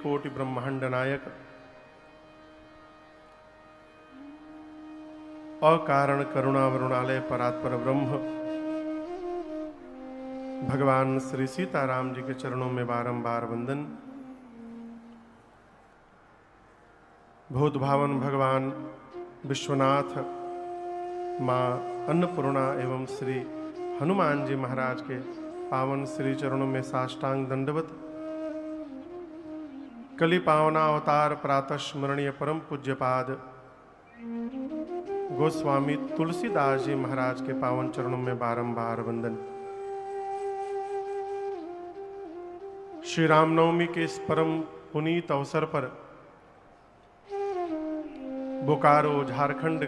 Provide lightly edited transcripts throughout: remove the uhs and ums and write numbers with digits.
कोटि ब्रह्मांड नायक, अकारण करुणा वरुणालय परात्पर ब्रह्म भगवान श्री सीताराम जी के चरणों में बारंबार वंदन। भूत भावन भगवान विश्वनाथ, माँ अन्नपूर्णा एवं श्री हनुमान जी महाराज के पावन श्री चरणों में साष्टांग दंडवत। कलि पावना अवतार प्रातः स्मरणीय परम पूज्यपाद गोस्वामी तुलसीदास जी महाराज के पावन चरणों में बारंबार वंदन। श्री रामनवमी के इस परम पुनीत अवसर पर बोकारो झारखंड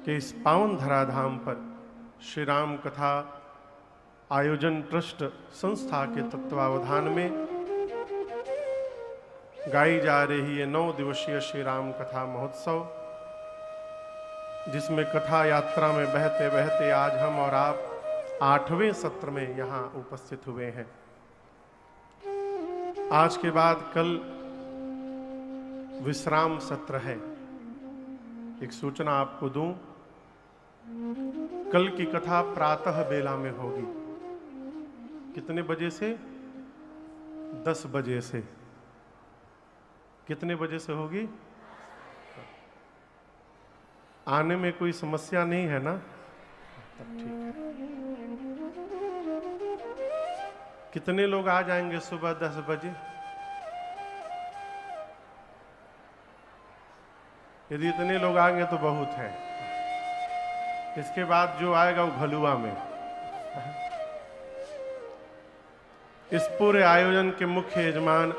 के इस पावन धराधाम पर श्री राम कथा आयोजन ट्रस्ट संस्था के तत्वावधान में गाई जा रही है 9 दिवसीय श्री राम कथा महोत्सव, जिसमें कथा यात्रा में बहते बहते आज हम और आप 8वें सत्र में यहाँ उपस्थित हुए हैं। आज के बाद कल विश्राम सत्र है। एक सूचना आपको दूं, कल की कथा प्रातः बेला में होगी। कितने बजे से? 10 बजे से। कितने बजे से होगी? आने में कोई समस्या नहीं है ना? तब ठीक है। कितने लोग आ जाएंगे सुबह 10 बजे? यदि इतने लोग आएंगे तो बहुत है। इसके बाद जो आएगा वो भलुआ में। इस पूरे आयोजन के मुख्य यजमान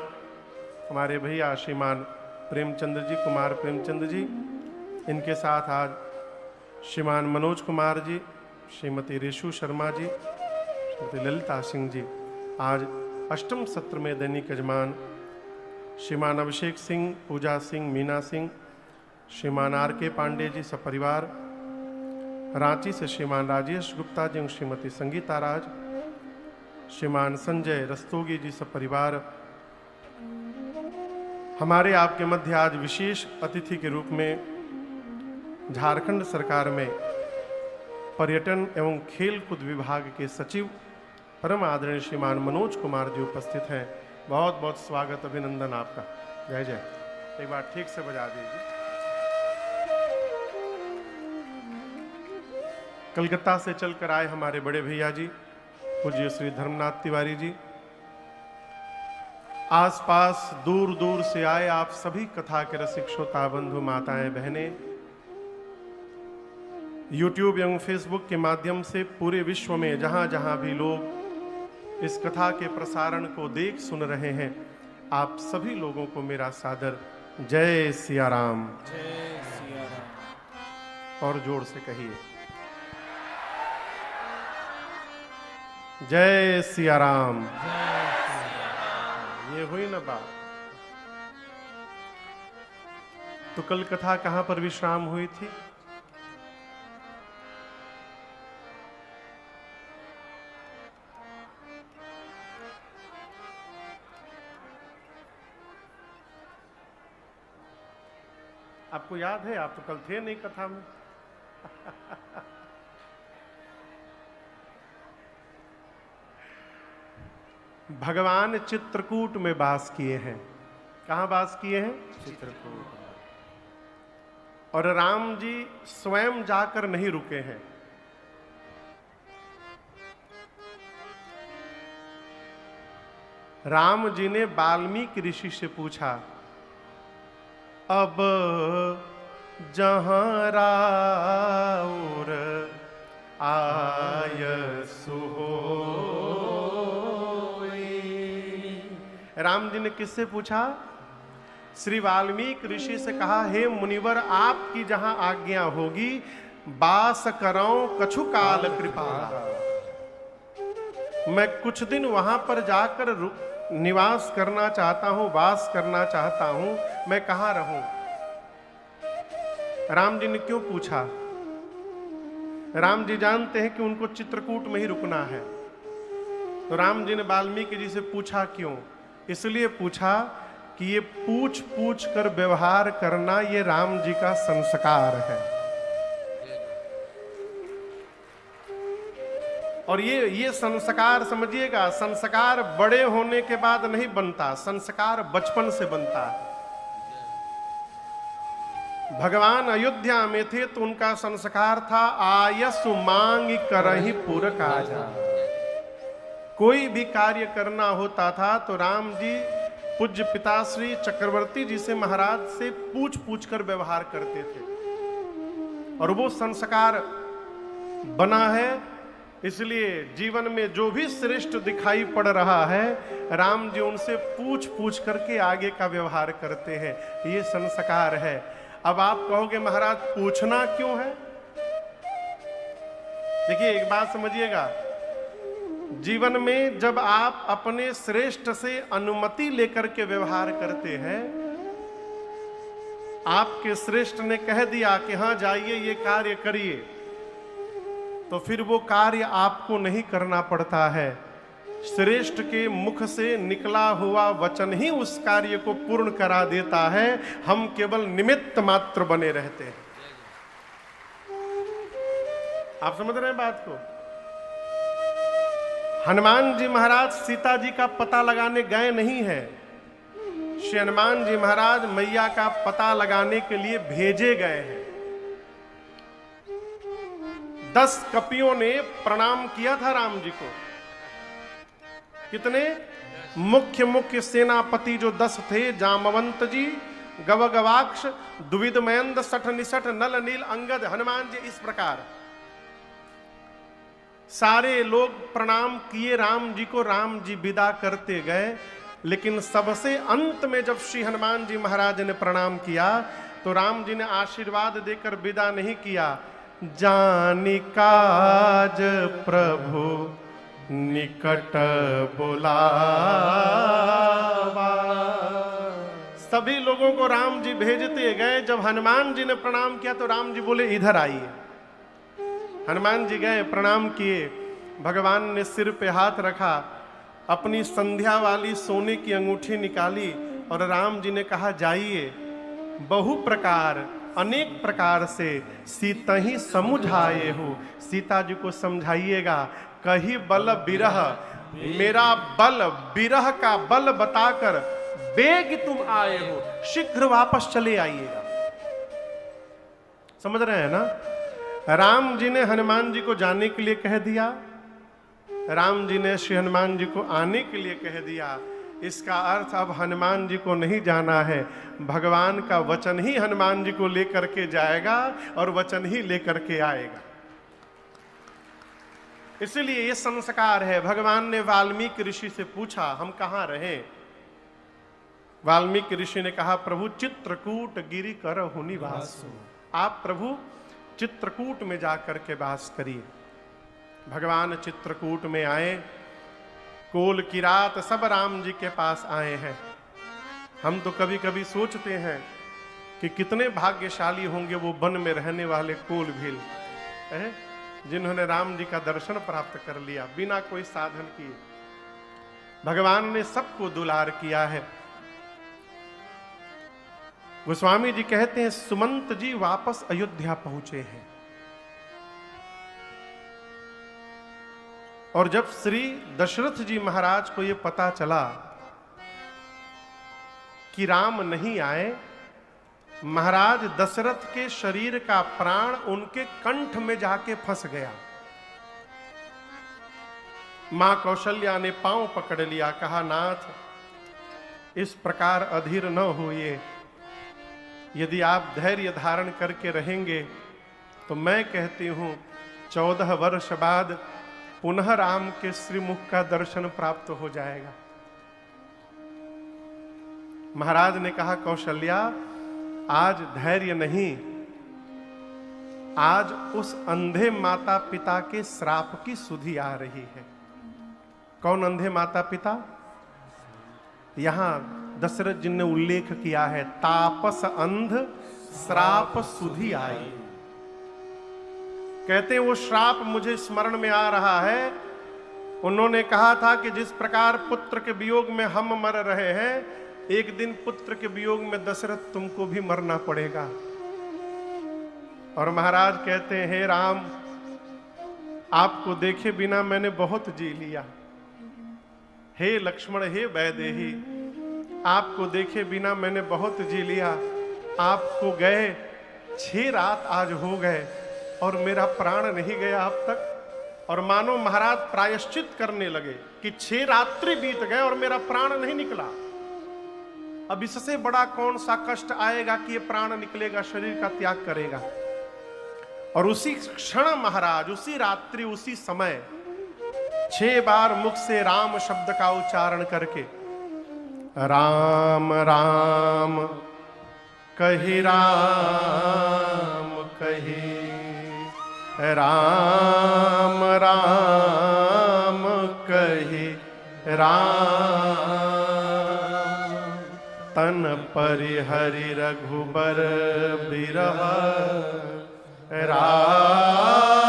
हमारे भैया श्रीमान प्रेमचंद्र जी, कुमार प्रेमचंद्र जी। इनके साथ आज श्रीमान मनोज कुमार जी, श्रीमती रेशु शर्मा जी, श्रीमती ललिता सिंह जी। आज 8वें सत्र में दैनिक यजमान श्रीमान अभिषेक सिंह, पूजा सिंह, मीना सिंह, श्रीमान R.K. पांडे जी सपरिवार, रांची से श्रीमान राजेश गुप्ता जी, श्रीमती संगीता राज, श्रीमान संजय रस्तोगी जी सपरिवार। हमारे आपके मध्य आज विशेष अतिथि के रूप में झारखंड सरकार में पर्यटन एवं खेल कूद विभाग के सचिव परम आदरणीय श्रीमान मनोज कुमार जी उपस्थित हैं। बहुत बहुत स्वागत, अभिनंदन आपका। जय जय। एक बार ठीक से बजा दीजिए। कलकत्ता से चलकर आए हमारे बड़े भैया जी पूज्य श्री धर्मनाथ तिवारी जी, आसपास दूर दूर से आए आप सभी कथा के रसिक श्रोता बंधु माताएं बहनें, YouTube एवं Facebook के माध्यम से पूरे विश्व में जहां जहां भी लोग इस कथा के प्रसारण को देख सुन रहे हैं, आप सभी लोगों को मेरा सादर जय सिया राम। जय सिया राम। और जोर से कहिए जय सिया राम। ये हुई ना बात। तो कल कथा कहां पर विश्राम हुई थी? आपको याद है? आप तो कल थे नहीं कथा में। भगवान चित्रकूट में वास किए हैं। कहां वास किए हैं? चित्रकूट। और राम जी स्वयं जाकर नहीं रुके हैं। राम जी ने वाल्मीकि ऋषि से पूछा, अब जहां राउर आयसु राम जी ने किससे पूछा? श्री वाल्मीकि ऋषि से कहा, हे मुनिवर, आपकी जहां आज्ञा होगी वास करऊं कछु काल कृपा। मैं कुछ दिन वहां पर जाकर निवास करना चाहता हूं, वास करना चाहता हूं, मैं कहां रहूं? राम जी ने क्यों पूछा? राम जी जानते हैं कि उनको चित्रकूट में ही रुकना है। तो राम जी ने वाल्मीकि जी से पूछा क्यों? इसलिए पूछा कि ये पूछ पूछ कर व्यवहार करना ये राम जी का संस्कार है। और ये संस्कार समझिएगा, संस्कार बड़े होने के बाद नहीं बनता, संस्कार बचपन से बनता है। भगवान अयोध्या में थे तो उनका संस्कार था आयसु मांग करहि पुर काजा। कोई भी कार्य करना होता था तो राम जी पूज्य पिताश्री चक्रवर्ती जी से, महाराज से पूछ पूछ कर व्यवहार करते थे। और वो संस्कार बना है, इसलिए जीवन में जो भी श्रेष्ठ दिखाई पड़ रहा है, राम जी उनसे पूछ पूछ करके आगे का व्यवहार करते हैं। ये संस्कार है। अब आप कहोगे महाराज पूछना क्यों है? देखिए एक बात समझिएगा, जीवन में जब आप अपने श्रेष्ठ से अनुमति लेकर के व्यवहार करते हैं, आपके श्रेष्ठ ने कह दिया कि हाँ जाइए ये कार्य करिए, तो फिर वो कार्य आपको नहीं करना पड़ता है। श्रेष्ठ के मुख से निकला हुआ वचन ही उस कार्य को पूर्ण करा देता है। हम केवल निमित्त मात्र बने रहते हैं। आप समझ रहे हैं बात को? हनुमान जी महाराज सीता जी का पता लगाने गए नहीं हैं। श्री हनुमान जी महाराज मैया का पता लगाने के लिए भेजे गए हैं। 10 कपियों ने प्रणाम किया था राम जी को। कितने? मुख्य मुख्य सेनापति जो 10 थे, जामवंत जी, गवगवाक्ष, द्विविदमयंद, सठ निसठ, नल नील, अंगद, हनुमान जी, इस प्रकार सारे लोग प्रणाम किए राम जी को। राम जी विदा करते गए, लेकिन सबसे अंत में जब श्री हनुमान जी महाराज ने प्रणाम किया तो राम जी ने आशीर्वाद देकर विदा नहीं किया। जानि काज प्रभु निकट बुलावा। सभी लोगों को राम जी भेजते गए। जब हनुमान जी ने प्रणाम किया तो राम जी बोले इधर आइए। हनुमान जी गए, प्रणाम किए। भगवान ने सिर पे हाथ रखा, अपनी संध्या वाली सोने की अंगूठी निकाली और राम जी ने कहा जाइए, बहु प्रकार अनेक प्रकार से सीता ही समुझाए हो। सीता जी को समझाइएगा। कही बल बिरह, मेरा बल विरह का बल बताकर बेग तुम आए हो, शीघ्र वापस चले आइएगा। समझ रहे हैं ना? राम जी ने हनुमान जी को जाने के लिए कह दिया, राम जी ने श्री हनुमान जी को आने के लिए कह दिया। इसका अर्थ अब हनुमान जी को नहीं जाना है, भगवान का वचन ही हनुमान जी को लेकर के जाएगा और वचन ही लेकर के आएगा। इसलिए ये संस्कार है। भगवान ने वाल्मीकि ऋषि से पूछा हम कहाँ रहें? वाल्मीकि ऋषि ने कहा प्रभु चित्रकूट गिरि करहु निवासु। आप प्रभु चित्रकूट में जाकर के वास करिए। भगवान चित्रकूट में आए। कोल की रात सब राम जी के पास आए हैं। हम तो कभी कभी सोचते हैं कि कितने भाग्यशाली होंगे वो वन में रहने वाले कोल भील, जिन्होंने राम जी का दर्शन प्राप्त कर लिया बिना कोई साधन किए। भगवान ने सबको दुलार किया है। गोस्वामी जी कहते हैं सुमंत जी वापस अयोध्या पहुंचे हैं और जब श्री दशरथ जी महाराज को यह पता चला कि राम नहीं आए, महाराज दशरथ के शरीर का प्राण उनके कंठ में जाके फंस गया। मां कौशल्या ने पांव पकड़ लिया, कहा नाथ इस प्रकार अधीर न होइए, यदि आप धैर्य धारण करके रहेंगे तो मैं कहती हूं 14 वर्ष बाद पुनः राम के श्रीमुख का दर्शन प्राप्त हो जाएगा। महाराज ने कहा कौशल्या आज धैर्य नहीं, आज उस अंधे माता पिता के श्राप की सुधि आ रही है। कौन अंधे माता पिता? यहां दशरथ जी ने उल्लेख किया है, तापस अंध श्राप सुधि आई। कहते हैं वो श्राप मुझे स्मरण में आ रहा है उन्होंने कहा था कि जिस प्रकार पुत्र के वियोग में हम मर रहे हैं, एक दिन पुत्र के वियोग में दशरथ तुमको भी मरना पड़ेगा। और महाराज कहते हैं, हे राम, आपको देखे बिना मैंने बहुत जी लिया। हे लक्ष्मण, हे वैदेही, आपको देखे बिना मैंने बहुत जी लिया। आपको गए 6 रात आज हो गए और मेरा प्राण नहीं गया अब तक। और मानो महाराज प्रायश्चित करने लगे कि 6 रात्रि बीत गए और मेरा प्राण नहीं निकला। अब इससे बड़ा कौन सा कष्ट आएगा कि ये प्राण निकलेगा, शरीर का त्याग करेगा। और उसी क्षण महाराज, उसी रात्रि, उसी समय 6 बार मुख से राम शब्द का उच्चारण करके, राम राम कही, राम कही, राम राम कही, राम तन परिहरि रघुबर बिरह, राम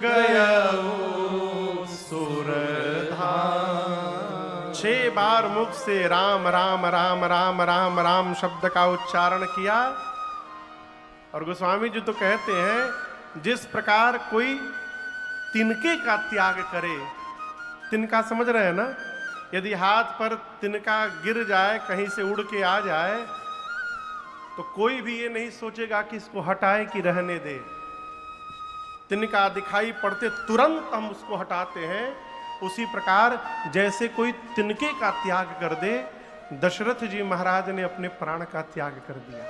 गयऊ सुरधाम। 6 बार मुख से राम राम राम राम राम राम शब्द का उच्चारण किया। और गोस्वामी जी तो कहते हैं, जिस प्रकार कोई तिनके का त्याग करे, तिनका समझ रहे हैं ना, यदि हाथ पर तिनका गिर जाए, कहीं से उड़ के आ जाए, तो कोई भी ये नहीं सोचेगा कि इसको हटाए कि रहने दे। तिनका दिखाई पड़ते तुरंत हम उसको हटाते हैं। उसी प्रकार जैसे कोई तिनके का त्याग कर दे, दशरथ जी महाराज ने अपने प्राण का त्याग कर दिया।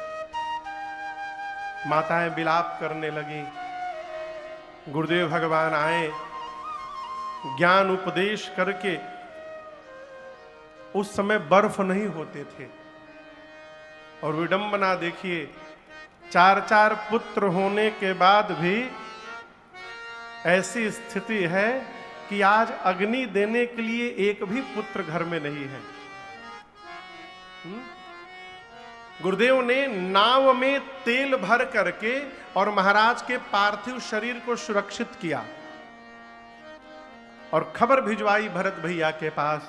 माताएं विलाप करने लगी। गुरुदेव भगवान आए, ज्ञान उपदेश करके। उस समय बर्फ नहीं होते थे। और विडंबना देखिए, 4 पुत्र होने के बाद भी ऐसी स्थिति है कि आज अग्नि देने के लिए एक भी पुत्र घर में नहीं है। गुरुदेव ने नाव में तेल भर करके और महाराज के पार्थिव शरीर को सुरक्षित किया और खबर भिजवाई भरत भैया के पास।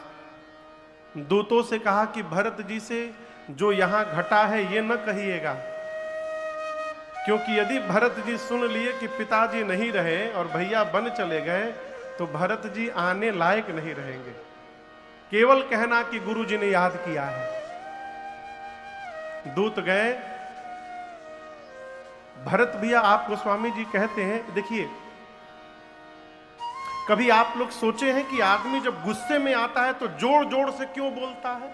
दूतों से कहा कि भरत जी से जो यहां घटा है ये न कहिएगा, क्योंकि यदि भरत जी सुन लिए कि पिताजी नहीं रहे और भैया बन चले गए, तो भरत जी आने लायक नहीं रहेंगे। केवल कहना कि गुरु जी ने याद किया है। दूत गए। भरत भैया, आप गोस्वामी जी कहते हैं, देखिए, कभी आप लोग सोचे हैं कि आदमी जब गुस्से में आता है तो जोर जोर से क्यों बोलता है?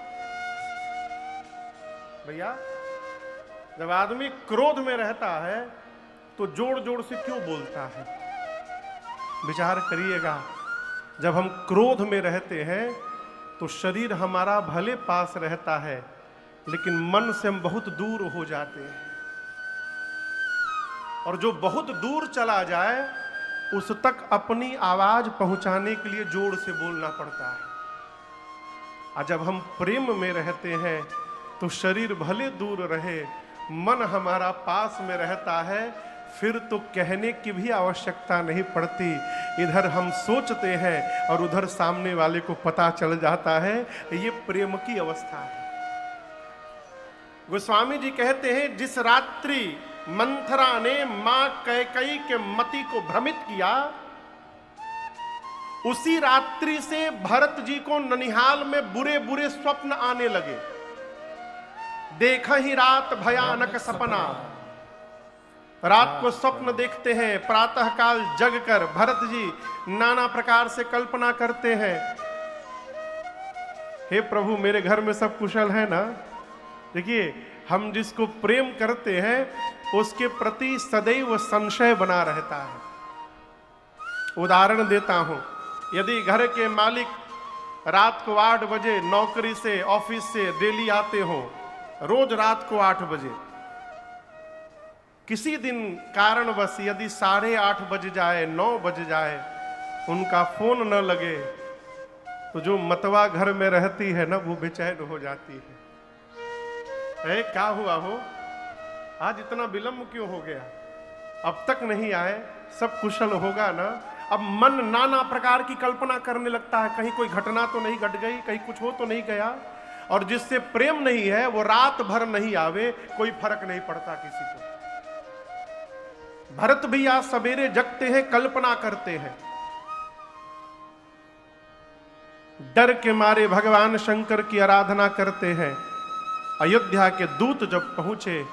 भैया, जब आदमी क्रोध में रहता है तो जोर जोर से क्यों बोलता है? विचार करिएगा। जब हम क्रोध में रहते हैं तो शरीर हमारा भले पास रहता है, लेकिन मन से हम बहुत दूर हो जाते हैं। और जो बहुत दूर चला जाए, उस तक अपनी आवाज पहुंचाने के लिए जोर से बोलना पड़ता है। और जब हम प्रेम में रहते हैं तो शरीर भले दूर रहे, मन हमारा पास में रहता है, फिर तो कहने की भी आवश्यकता नहीं पड़ती। इधर हम सोचते हैं और उधर सामने वाले को पता चल जाता है। ये प्रेम की अवस्था है। गोस्वामी जी कहते हैं, जिस रात्रि मंथरा ने मां कैकेयी के मति को भ्रमित किया, उसी रात्रि से भरत जी को ननिहाल में बुरे बुरे स्वप्न आने लगे। देखा ही रात भयानक सपना। रात को स्वप्न देखते हैं, प्रातः काल जगकर भरत जी नाना प्रकार से कल्पना करते हैं, हे प्रभु मेरे घर में सब कुशल है ना। देखिए, हम जिसको प्रेम करते हैं उसके प्रति सदैव संशय बना रहता है। उदाहरण देता हूं, यदि घर के मालिक रात को 8 बजे नौकरी से, ऑफिस से डेली आते हो, रोज रात को 8 बजे, किसी दिन कारणवश यदि 8:30 बज जाए, 9 बज जाए, उनका फोन न लगे, तो जो मतवा घर में रहती है ना, वो बेचैन हो जाती है। क्या हुआ हो, आज इतना विलंब क्यों हो गया? अब तक नहीं आए, सब कुशल होगा ना? अब मन नाना प्रकार की कल्पना करने लगता है, कहीं कोई घटना तो नहीं घट गई, कहीं कुछ हो तो नहीं गया। और जिससे प्रेम नहीं है वो रात भर नहीं आवे, कोई फर्क नहीं पड़ता किसी को। भरत भैया सवेरे जगते हैं, कल्पना करते हैं, डर के मारे भगवान शंकर की आराधना करते हैं। अयोध्या के दूत जब पहुंचे,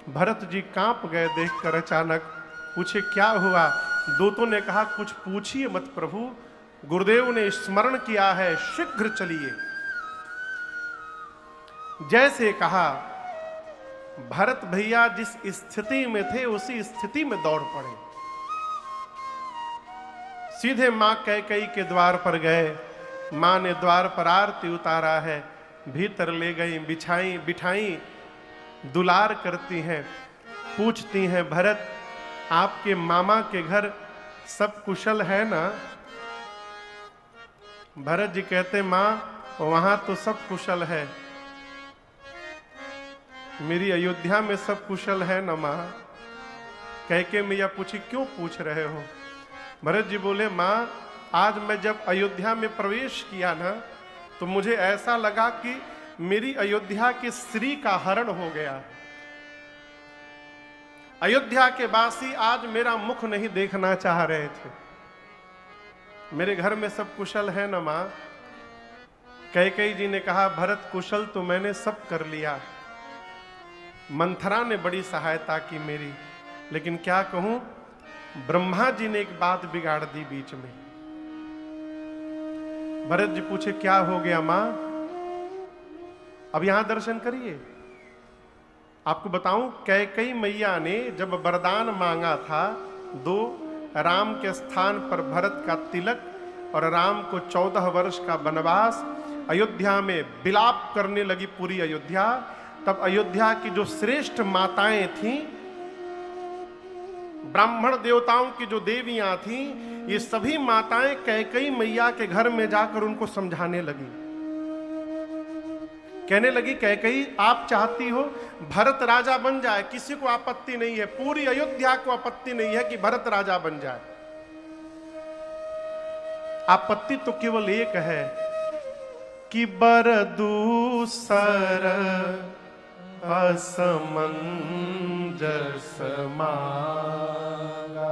भरत जी कांप गए देखकर। अचानक पूछे क्या हुआ? दूतों ने कहा कुछ पूछिए मत प्रभु, गुरुदेव ने स्मरण किया है, शीघ्र चलिए। जैसे कहा, भरत भैया जिस स्थिति में थे उसी स्थिति में दौड़ पड़े। सीधे मां कैकेयी के द्वार पर गए। मां ने द्वार पर आरती उतारा है, भीतर ले गई, बिछाई बिठाई, दुलार करती हैं, पूछती हैं भरत आपके मामा के घर सब कुशल है ना? भरत जी कहते मां वहां तो सब कुशल है, मेरी अयोध्या में सब कुशल है ना मां? कैकेयी मैया पूछी क्यों पूछ रहे हो? भरत जी बोले मां आज मैं जब अयोध्या में प्रवेश किया ना तो मुझे ऐसा लगा कि मेरी अयोध्या के श्री का हरण हो गया। अयोध्या के वासी आज मेरा मुख नहीं देखना चाह रहे थे। मेरे घर में सब कुशल है ना मां? कैकेयी जी ने कहा भरत कुशल तो मैंने सब कर लिया, मंथरा ने बड़ी सहायता की मेरी, लेकिन क्या कहूं ब्रह्मा जी ने एक बात बिगाड़ दी बीच में। भरत जी पूछे क्या हो गया मां? अब यहां दर्शन करिए। आपको बताऊं कैकेयी मैया ने जब वरदान मांगा था, दो राम के स्थान पर भरत का तिलक और राम को 14 वर्ष का वनवास, अयोध्या में विलाप करने लगी पूरी अयोध्या। तब अयोध्या की जो श्रेष्ठ माताएं थीं, ब्राह्मण देवताओं की जो देवियां थीं, ये सभी माताएं कैकेयी मैया के घर में जाकर उनको समझाने लगी। कहने लगी कैकेयी आप चाहती हो भरत राजा बन जाए, किसी को आपत्ति नहीं है, पूरी अयोध्या को आपत्ति नहीं है कि भरत राजा बन जाए। आपत्ति तो केवल एक है कि बर दूसर असमंजस मांगा।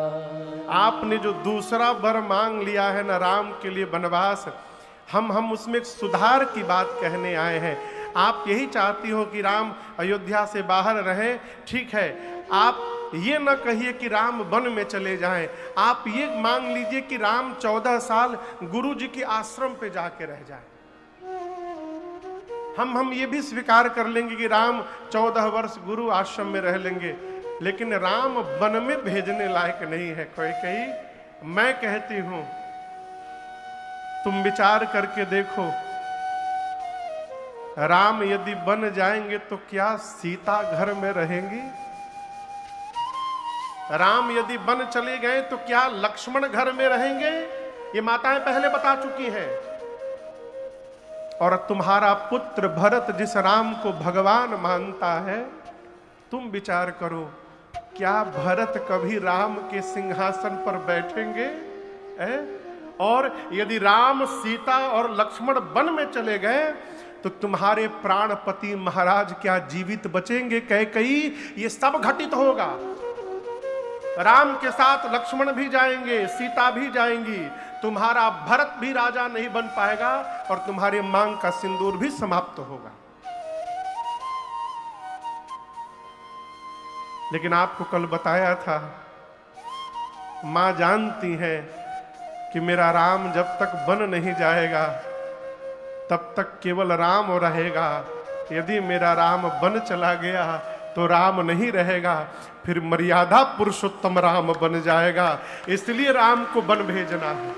आपने जो दूसरा वर मांग लिया है ना राम के लिए वनवास, हम उसमें एक सुधार की बात कहने आए हैं। आप यही चाहती हो कि राम अयोध्या से बाहर रहें, ठीक है। आप ये न कहिए कि राम वन में चले जाएं, आप ये मांग लीजिए कि राम 14 साल गुरु जी के आश्रम पे जाके रह जाए। हम ये भी स्वीकार कर लेंगे कि राम 14 वर्ष गुरु आश्रम में रह लेंगे, लेकिन राम वन में भेजने लायक नहीं है। कैकेयी मैं कहती हूं तुम विचार करके देखो, राम यदि बन जाएंगे तो क्या सीता घर में रहेंगी? राम यदि बन चले गए तो क्या लक्ष्मण घर में रहेंगे? ये माताएं पहले बता चुकी हैं। और तुम्हारा पुत्र भरत जिस राम को भगवान मानता है, तुम विचार करो क्या भरत कभी राम के सिंहासन पर बैठेंगे? और यदि राम, सीता और लक्ष्मण वन में चले गए तो तुम्हारे प्राणपति महाराज क्या जीवित बचेंगे? कैकेयी ये सब घटित होगा। राम के साथ लक्ष्मण भी जाएंगे, सीता भी जाएंगी, तुम्हारा भरत भी राजा नहीं बन पाएगा और तुम्हारे मांग का सिंदूर भी समाप्त होगा। लेकिन आपको कल बताया था, मां जानती है कि मेरा राम जब तक बन नहीं जाएगा तब तक केवल राम रहेगा। यदि मेरा राम बन चला गया तो राम नहीं रहेगा, फिर मर्यादा पुरुषोत्तम राम बन जाएगा। इसलिए राम को वन भेजना है।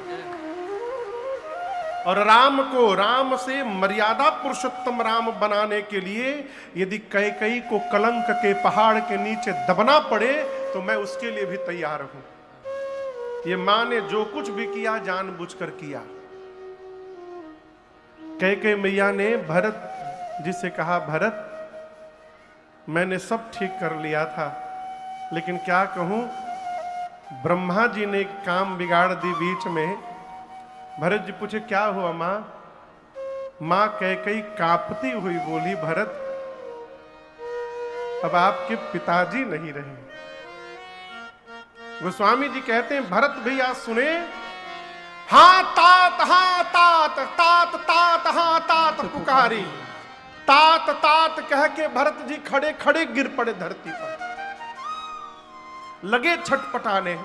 और राम को, राम से मर्यादा पुरुषोत्तम राम बनाने के लिए यदि कैकेयी को कलंक के पहाड़ के नीचे दबना पड़े तो मैं उसके लिए भी तैयार हूं। ये मां ने जो कुछ भी किया जानबूझकर किया। कैकेयी मैया ने भरत जी से कहा, भरत मैंने सब ठीक कर लिया था, लेकिन क्या कहूं ब्रह्मा जी ने एक काम बिगाड़ दी बीच में। भरत जी पूछे क्या हुआ मां? मां कैकेयी कांपती हुई बोली, भरत अब आपके पिताजी नहीं रहे। गोस्वामी जी कहते हैं भरत भैया सुने, हाँ तात तात तात हाँ तात पुकारी। तात तात कह के भरत जी खड़े खड़े गिर पड़े धरती पर, लगे छटपटाने।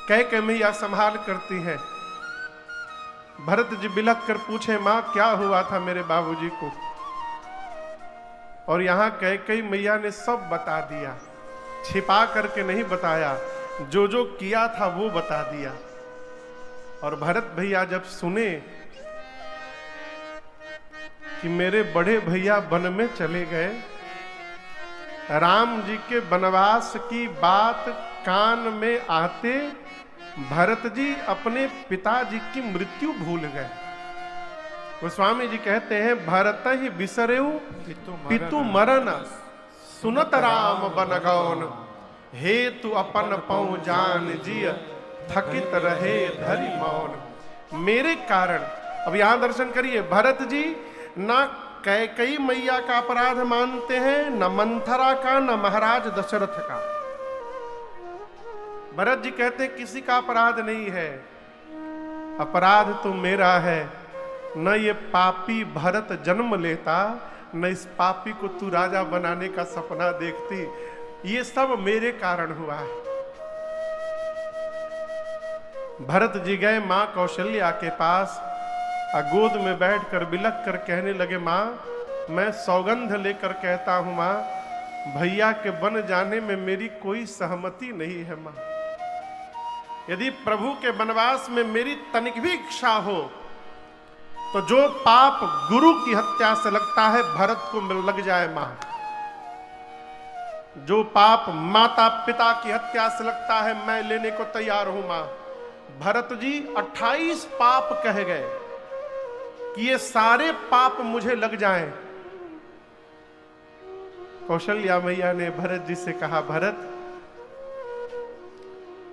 कह के मैया संभाल करती है। भरत जी बिलख कर पूछे मां क्या हुआ था मेरे बाबूजी को? और यहां कैकेयी मैया ने सब बता दिया, छिपा करके नहीं बताया, जो जो किया था वो बता दिया। और भरत भैया जब सुने कि मेरे बड़े भैया वन में चले गए, राम जी के वनवास की बात कान में आते भरत जी अपने पिताजी की मृत्यु भूल गए। गोस्वामी जी कहते हैं भरत ही बिसरेऊ पितु मरण, सुनत राम बन गौन, हेतु अपन पौ जान जिय, थकित रहे धरि मौन। मेरे कारण, अब यहां दर्शन करिए, भरत जी ना कैकेयी मैया का अपराध मानते हैं, न मंथरा का, न महाराज दशरथ का। भरत जी कहते हैं किसी का अपराध नहीं है, अपराध तो मेरा है। न ये पापी भरत जन्म लेता, न इस पापी को तू राजा बनाने का सपना देखती। ये सब मेरे कारण हुआ है। भरत जी गए मां कौशल्या के पास, गोद में बैठकर बिलख कर कहने लगे मां मैं सौगंध लेकर कहता हूं मां, भैया के बन जाने में मेरी कोई सहमति नहीं है मां। यदि प्रभु के वनवास में मेरी तनिक भी इच्छा हो तो जो पाप गुरु की हत्या से लगता है भरत को लग जाए मां। जो पाप माता पिता की हत्या से लगता है मैं लेने को तैयार हूं मां। भरत जी 28 पाप कह गए कि ये सारे पाप मुझे लग जाएं। कौशल्या मैया ने भरत जी से कहा भरत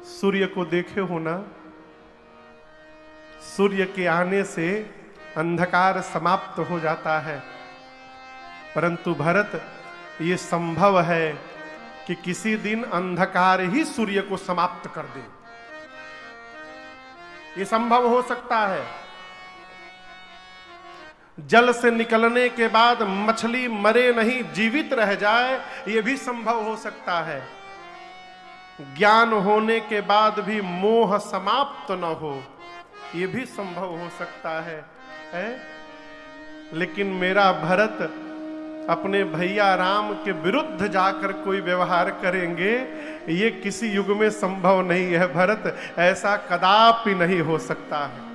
सूर्य को देखे हो ना, सूर्य के आने से अंधकार समाप्त हो जाता है, परंतु भरत ये संभव है कि किसी दिन अंधकार ही सूर्य को समाप्त कर दे। ये संभव हो सकता है। जल से निकलने के बाद मछली मरे नहीं जीवित रह जाए, यह भी संभव हो सकता है। ज्ञान होने के बाद भी मोह समाप्त न हो, यह भी संभव हो सकता है? लेकिन मेरा भरत अपने भैया राम के विरुद्ध जाकर कोई व्यवहार करेंगे, ये किसी युग में संभव नहीं है। भरत ऐसा कदापि नहीं हो सकता है।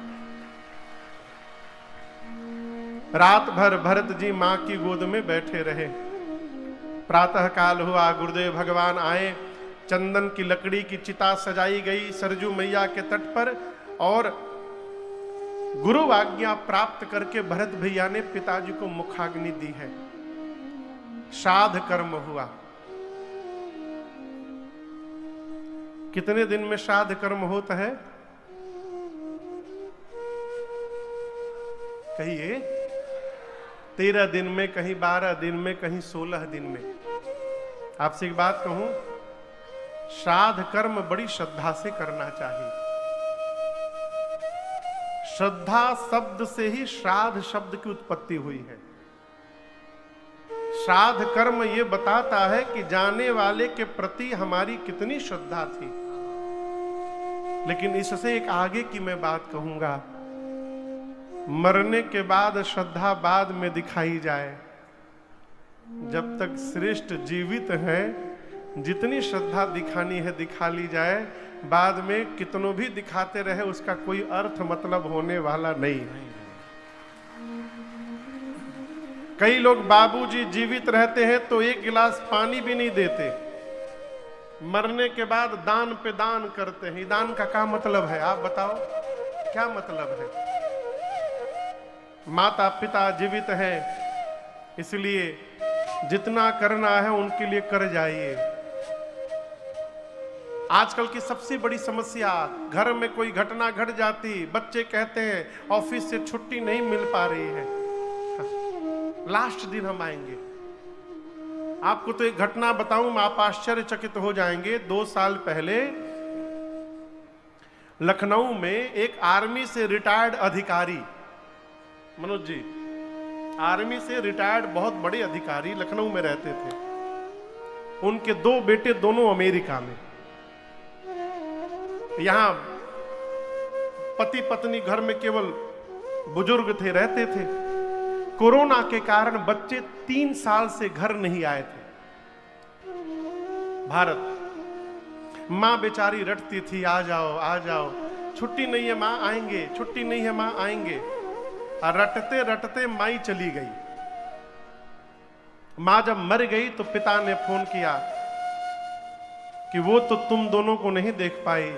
रात भर भरत जी मां की गोद में बैठे रहे। प्रातः काल हुआ, गुरुदेव भगवान आए, चंदन की लकड़ी की चिता सजाई गई सरजू मैया के तट पर, और गुरु आज्ञा प्राप्त करके भरत भैया ने पिताजी को मुखाग्नि दी है। श्राद्ध कर्म हुआ। कितने दिन में श्राद्ध कर्म होता है? कहिए 13 दिन में, कहीं 12 दिन में, कहीं 16 दिन में। आपसे एक बात कहूं, श्राद्ध कर्म बड़ी श्रद्धा से करना चाहिए। श्रद्धा शब्द से ही श्राद्ध शब्द की उत्पत्ति हुई है। श्राद्ध कर्म यह बताता है कि जाने वाले के प्रति हमारी कितनी श्रद्धा थी। लेकिन इससे एक आगे की मैं बात कहूंगा, मरने के बाद श्रद्धा बाद में दिखाई जाए। जब तक श्रेष्ठ जीवित है, जितनी श्रद्धा दिखानी है दिखा ली जाए, बाद में कितनों भी दिखाते रहे उसका कोई अर्थ मतलब होने वाला नहीं। कई लोग बाबूजी जीवित रहते हैं तो एक गिलास पानी भी नहीं देते, मरने के बाद दान पे दान करते हैं। दान का क्या मतलब है? आप बताओ क्या मतलब है? माता पिता जीवित हैं, इसलिए जितना करना है उनके लिए कर जाइए। आजकल की सबसे बड़ी समस्या, घर में कोई घटना घट जाती, बच्चे कहते हैं ऑफिस से छुट्टी नहीं मिल पा रही है, लास्ट दिन हम आएंगे। आपको तो एक घटना बताऊं, आप आश्चर्यचकित हो जाएंगे। 2 साल पहले लखनऊ में एक आर्मी से रिटायर्ड अधिकारी, मनोज जी, आर्मी से रिटायर्ड बहुत बड़े अधिकारी लखनऊ में रहते थे। उनके 2 बेटे दोनों अमेरिका में। यहां पति पत्नी घर में केवल बुजुर्ग थे, रहते थे। कोरोना के कारण बच्चे 3 साल से घर नहीं आए थे भारत। मां बेचारी रटती थी, आ जाओ आ जाओ, छुट्टी नहीं है मां आएंगे, छुट्टी नहीं है मां आएंगे। और रटते रटते माई चली गई। मां जब मर गई तो पिता ने फोन किया कि वो तो तुम दोनों को नहीं देख पाई,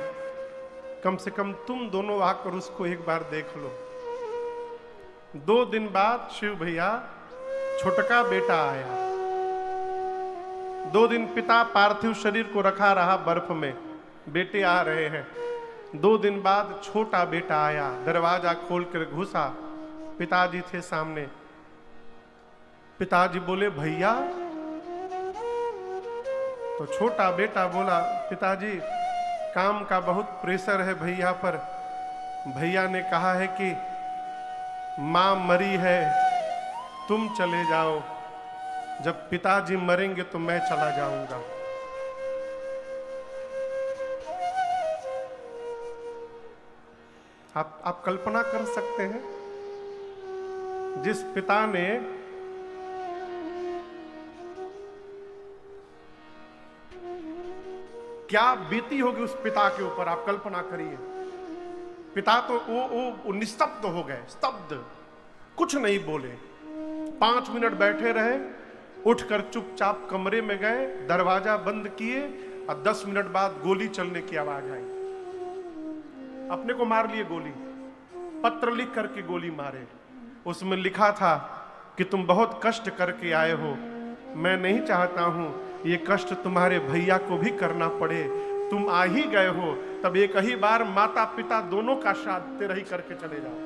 कम से कम तुम दोनों आकर उसको एक बार देख लो। 2 दिन बाद शिव भैया छोटका बेटा आया। 2 दिन पिता पार्थिव शरीर को रखा रहा बर्फ में, बेटे आ रहे हैं। 2 दिन बाद छोटा बेटा आया, दरवाजा खोलकर घुसा, पिताजी थे सामने। पिताजी बोले भैया, तो छोटा बेटा बोला पिताजी काम का बहुत प्रेशर है भैया पर। भैया ने कहा है कि मां मरी है, तुम चले जाओ, जब पिताजी मरेंगे तो मैं चला जाऊंगा। आप कल्पना कर सकते हैं, जिस पिता ने क्या बीती होगी उस पिता के ऊपर, आप कल्पना करिए। पिता तो वो निस्तब्ध हो गए, स्तब्ध, कुछ नहीं बोले। 5 मिनट बैठे रहे, उठकर चुपचाप कमरे में गए, दरवाजा बंद किए और 10 मिनट बाद गोली चलने की आवाज आई। अपने को मार लिए गोली, पत्र लिख करके गोली मारे। उसमें लिखा था कि तुम बहुत कष्ट करके आए हो, मैं नहीं चाहता हूं ये कष्ट तुम्हारे भैया को भी करना पड़े। तुम आ ही गए हो, तब एक ही बार माता पिता दोनों का श्राद्ध तेरा ही करके चले जाओ।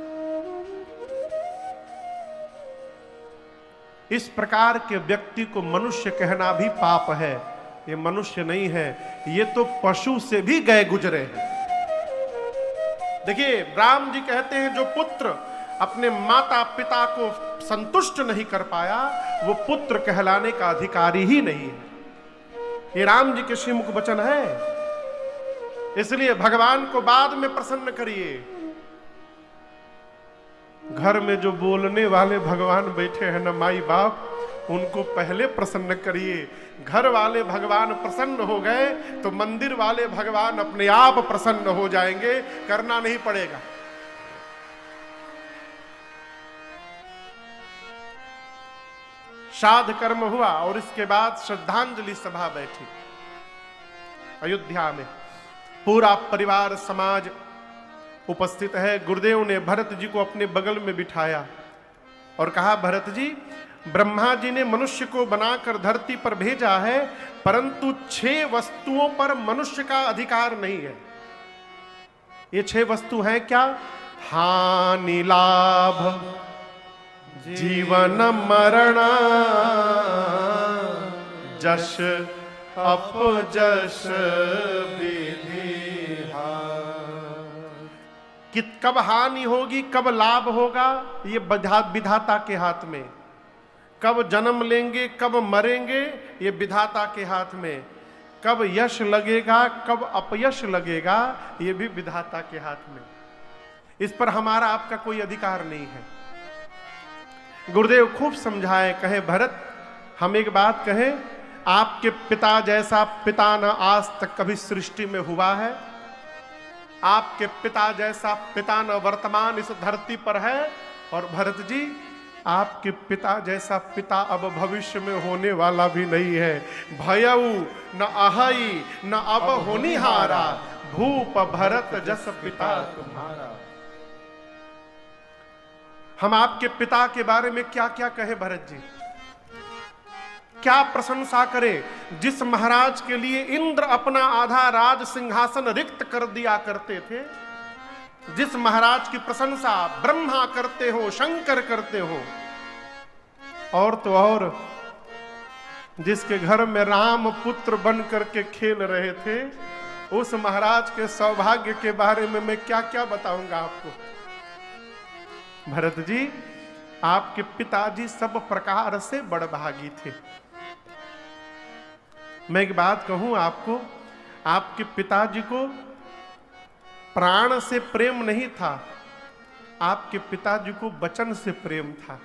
इस प्रकार के व्यक्ति को मनुष्य कहना भी पाप है। ये मनुष्य नहीं है, ये तो पशु से भी गए गुजरे हैं। देखिए, राम जी कहते हैं जो पुत्र अपने माता पिता को संतुष्ट नहीं कर पाया, वो पुत्र कहलाने का अधिकारी ही नहीं है। ये राम जी के श्रीमुख वचन है। इसलिए भगवान को बाद में प्रसन्न करिए। घर में जो बोलने वाले भगवान बैठे हैं ना माई बाप, उनको पहले प्रसन्न करिए। घर वाले भगवान प्रसन्न हो गए तो मंदिर वाले भगवान अपने आप प्रसन्न हो जाएंगे, करना नहीं पड़ेगा। श्राद्ध कर्म हुआ और इसके बाद श्रद्धांजलि सभा बैठी अयोध्या में। पूरा परिवार समाज उपस्थित है। गुरुदेव ने भरत जी को अपने बगल में बिठाया और कहा, भरत जी, ब्रह्मा जी ने मनुष्य को बनाकर धरती पर भेजा है, परंतु 6 वस्तुओं पर मनुष्य का अधिकार नहीं है। ये 6 वस्तु हैं क्या? हानि लाभ, जीवन मरण, जश अपजश विधि। कि कब हानि होगी, कब लाभ होगा, ये विधाता के हाथ में। कब जन्म लेंगे, कब मरेंगे, ये विधाता के हाथ में। कब यश लगेगा, कब अपयश लगेगा, ये भी विधाता के हाथ में। इस पर हमारा आपका कोई अधिकार नहीं है। गुरुदेव खूब समझाए, कहे भरत, हम एक बात कहें, आपके पिता जैसा पिता न आज तक कभी सृष्टि में हुआ है। आपके पिता जैसा पिता न वर्तमान इस धरती पर है। और भरत जी, आपके पिता जैसा पिता अब भविष्य में होने वाला भी नहीं है। भयऊ न अहई न अब होनिहारा, भूप भरत जस पिता तुम्हारा। हम आपके पिता के बारे में क्या क्या कहे भरत जी? क्या प्रशंसा करे। जिस महाराज के लिए इंद्र अपना आधा राज सिंहासन रिक्त कर दिया करते थे, जिस महाराज की प्रशंसा ब्रह्मा करते हो, शंकर करते हो, और तो और जिसके घर में राम पुत्र बन करके खेल रहे थे, उस महाराज के सौभाग्य के बारे में मैं क्या क्या बताऊंगा आपको। भरत जी, आपके पिताजी सब प्रकार से बड़भागी थे। मैं एक बात कहूं आपको, आपके पिताजी को प्राण से प्रेम नहीं था, आपके पिताजी को वचन से प्रेम था।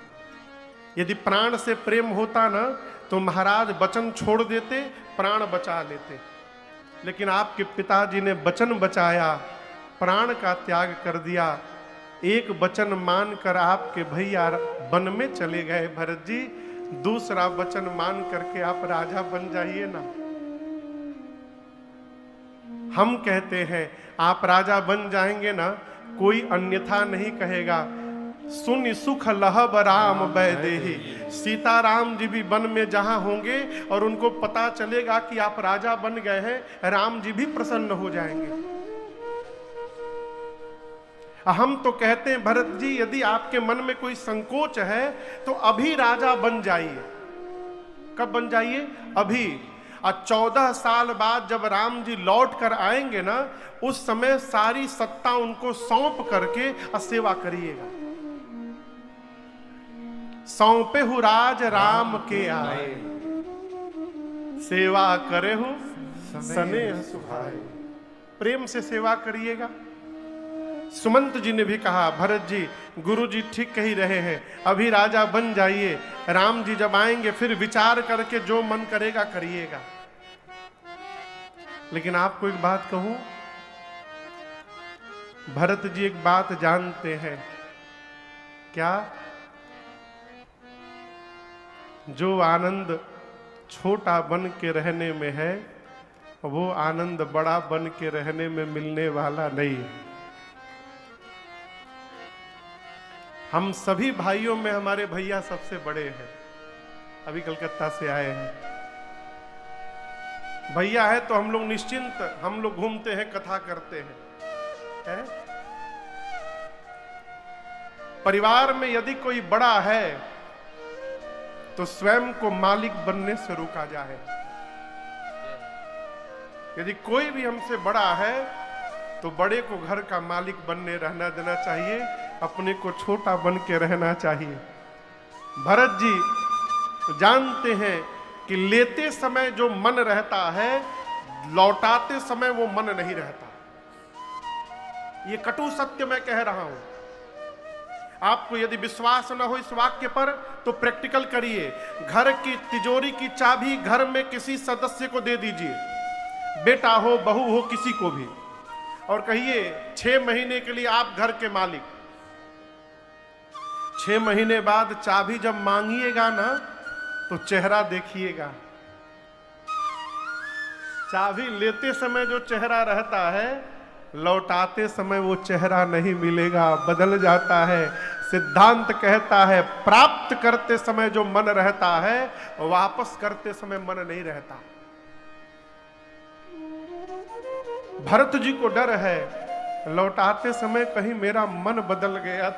यदि प्राण से प्रेम होता ना तो महाराज वचन छोड़ देते, प्राण बचा लेते। लेकिन आपके पिताजी ने वचन बचाया, प्राण का त्याग कर दिया। एक वचन मानकर आपके भैया वन में चले गए भरत जी, दूसरा वचन मान करके आप राजा बन जाइए ना। हम कहते हैं आप राजा बन जाएंगे ना, कोई अन्यथा नहीं कहेगा। सुन सुख लहब राम बैदेही, सीताराम जी भी वन में जहां होंगे और उनको पता चलेगा कि आप राजा बन गए हैं, राम जी भी प्रसन्न हो जाएंगे। हम तो कहते हैं भरत जी, यदि आपके मन में कोई संकोच है तो अभी राजा बन जाइए। कब बन जाइए? अभी। और 14 साल बाद जब राम जी लौट कर आएंगे ना, उस समय सारी सत्ता उनको सौंप करके सेवा करिएगा। सौंपे हु राज राम के आए, सेवा करे हु स्नेह सुभाए। प्रेम से सेवा करिएगा। सुमंत जी ने भी कहा, भरत जी गुरु जी ठीक कही रहे हैं, अभी राजा बन जाइए, राम जी जब आएंगे फिर विचार करके जो मन करेगा करिएगा। लेकिन आपको एक बात कहूं, भरत जी एक बात जानते हैं क्या? जो आनंद छोटा बन के रहने में है, वो आनंद बड़ा बन के रहने में मिलने वाला नहीं है। हम सभी भाइयों में हमारे भैया सबसे बड़े हैं, अभी कलकत्ता से आए हैं। भैया है तो हम लोग निश्चिंत, हम लोग घूमते हैं, कथा करते हैं। परिवार में यदि कोई बड़ा है तो स्वयं को मालिक बनने से रोका जाए। यदि कोई भी हमसे बड़ा है तो बड़े को घर का मालिक बनने रहना देना चाहिए, अपने को छोटा बन के रहना चाहिए। भरत जी जानते हैं कि लेते समय जो मन रहता है, लौटाते समय वो मन नहीं रहता। ये कटु सत्य मैं कह रहा हूं। आपको यदि विश्वास न हो इस वाक्य पर तो प्रैक्टिकल करिए। घर की तिजोरी की चाबी घर में किसी सदस्य को दे दीजिए, बेटा हो बहू हो किसी को भी, और कहिए 6 महीने के लिए आप घर के मालिक। 6 महीने बाद चाबी जब मांगिएगा ना तो चेहरा देखिएगा। चाबी लेते समय जो चेहरा रहता है, लौटाते समय वो चेहरा नहीं मिलेगा, बदल जाता है। सिद्धांत कहता है प्राप्त करते समय जो मन रहता है, वापस करते समय मन नहीं रहता। भरत जी को डर है लौटाते समय कहीं मेरा मन बदल गया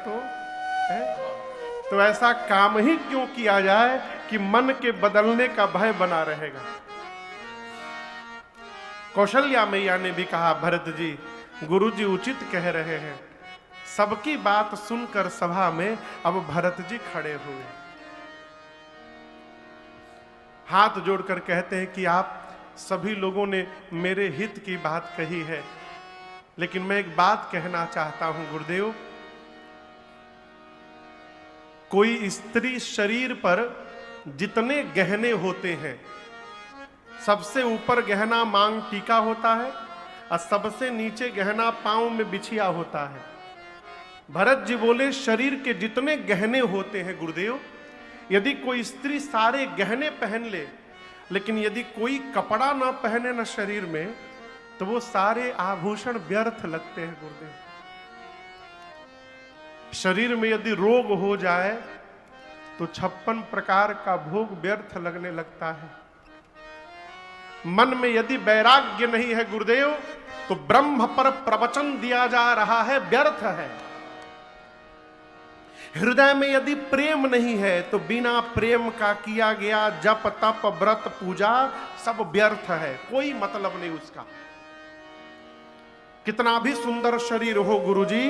तो ऐसा काम ही क्यों किया जाए कि मन के बदलने का भय बना रहेगा। कौशल्या मैया ने भी कहा, भरत जी गुरुजी उचित कह रहे हैं। सबकी बात सुनकर सभा में अब भरत जी खड़े हुए, हाथ जोड़कर कहते हैं कि आप सभी लोगों ने मेरे हित की बात कही है, लेकिन मैं एक बात कहना चाहता हूं गुरुदेव। कोई स्त्री शरीर पर जितने गहने होते हैं, सबसे ऊपर गहना मांग टीका होता है और सबसे नीचे गहना पांव में बिछिया होता है। भरत जी बोले शरीर के जितने गहने होते हैं गुरुदेव, यदि कोई स्त्री सारे गहने पहन ले, लेकिन यदि कोई कपड़ा ना पहने ना शरीर में, तो वो सारे आभूषण व्यर्थ लगते हैं गुरुदेव। शरीर में यदि रोग हो जाए तो 56 प्रकार का भोग व्यर्थ लगने लगता है। मन में यदि वैराग्य नहीं है गुरुदेव, तो ब्रह्म पर प्रवचन दिया जा रहा है व्यर्थ है। हृदय में यदि प्रेम नहीं है, तो बिना प्रेम का किया गया जप तप व्रत पूजा सब व्यर्थ है, कोई मतलब नहीं उसका। कितना भी सुंदर शरीर हो गुरुजी,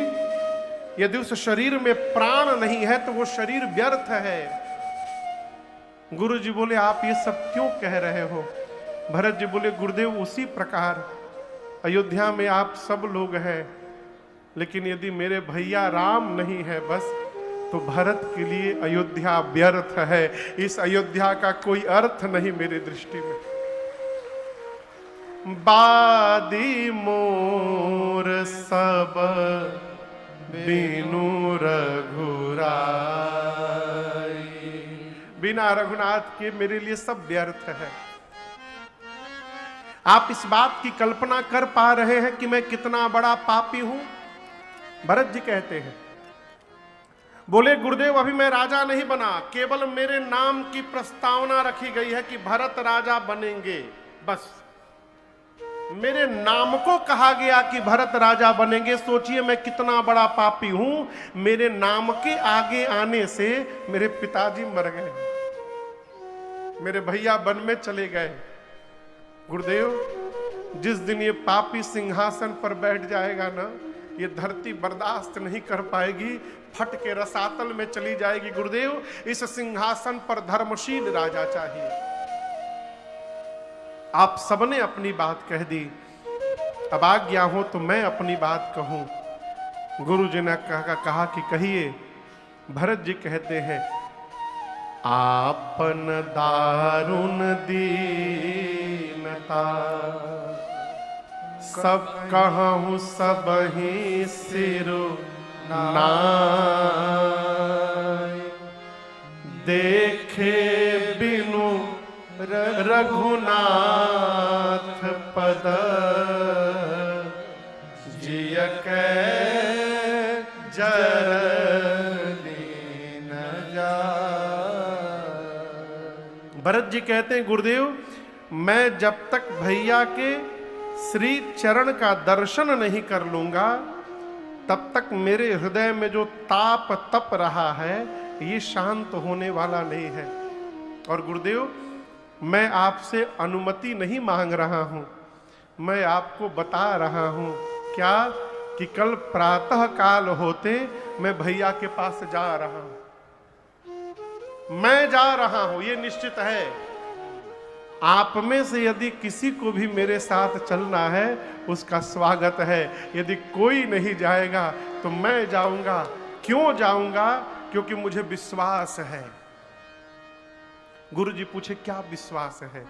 यदि उस शरीर में प्राण नहीं है तो वो शरीर व्यर्थ है। गुरुजी बोले आप ये सब क्यों कह रहे हो? भरत जी बोले गुरुदेव उसी प्रकार अयोध्या में आप सब लोग हैं, लेकिन यदि मेरे भैया राम नहीं है बस, तो भरत के लिए अयोध्या व्यर्थ है। इस अयोध्या का कोई अर्थ नहीं मेरी दृष्टि में। बादी मोर सब बिनु रघुराई, बिना रघुनाथ के मेरे लिए सब व्यर्थ है। आप इस बात की कल्पना कर पा रहे हैं कि मैं कितना बड़ा पापी हूं? भरत जी कहते हैं, बोले गुरुदेव अभी मैं राजा नहीं बना, केवल मेरे नाम की प्रस्तावना रखी गई है कि भरत राजा बनेंगे, बस मेरे नाम को कहा गया कि भरत राजा बनेंगे। सोचिए मैं कितना बड़ा पापी हूं, मेरे नाम के आगे आने से मेरे पिताजी मर गए, मेरे भैया वन में चले गए। गुरुदेव जिस दिन ये पापी सिंहासन पर बैठ जाएगा ना, ये धरती बर्दाश्त नहीं कर पाएगी, फट के रसातल में चली जाएगी। गुरुदेव इस सिंहासन पर धर्मशील राजा चाहिए। आप सबने अपनी बात कह दी, अब आज्ञा हो तो मैं अपनी बात कहूं। गुरु जी ने कहा कि कहिए। भरत जी कहते हैं, आपन दारुण दीनता सब कहूं सब ही सिरु नाय, देखे बिनु रघुनाथ पद जिय के जरनी न जाय। भरत जी कहते हैं गुरुदेव मैं जब तक भैया के श्री चरण का दर्शन नहीं कर लूंगा, तब तक मेरे हृदय में जो ताप तप रहा है ये शांत होने वाला नहीं है। और गुरुदेव मैं आपसे अनुमति नहीं मांग रहा हूं, मैं आपको बता रहा हूं क्या कि कल प्रातः काल होते मैं भैया के पास जा रहा हूं, मैं जा रहा हूं, ये निश्चित है। आप में से यदि किसी को भी मेरे साथ चलना है उसका स्वागत है, यदि कोई नहीं जाएगा तो मैं जाऊंगा। क्यों जाऊंगा? क्योंकि मुझे विश्वास है। गुरु जी पूछे क्या विश्वास है?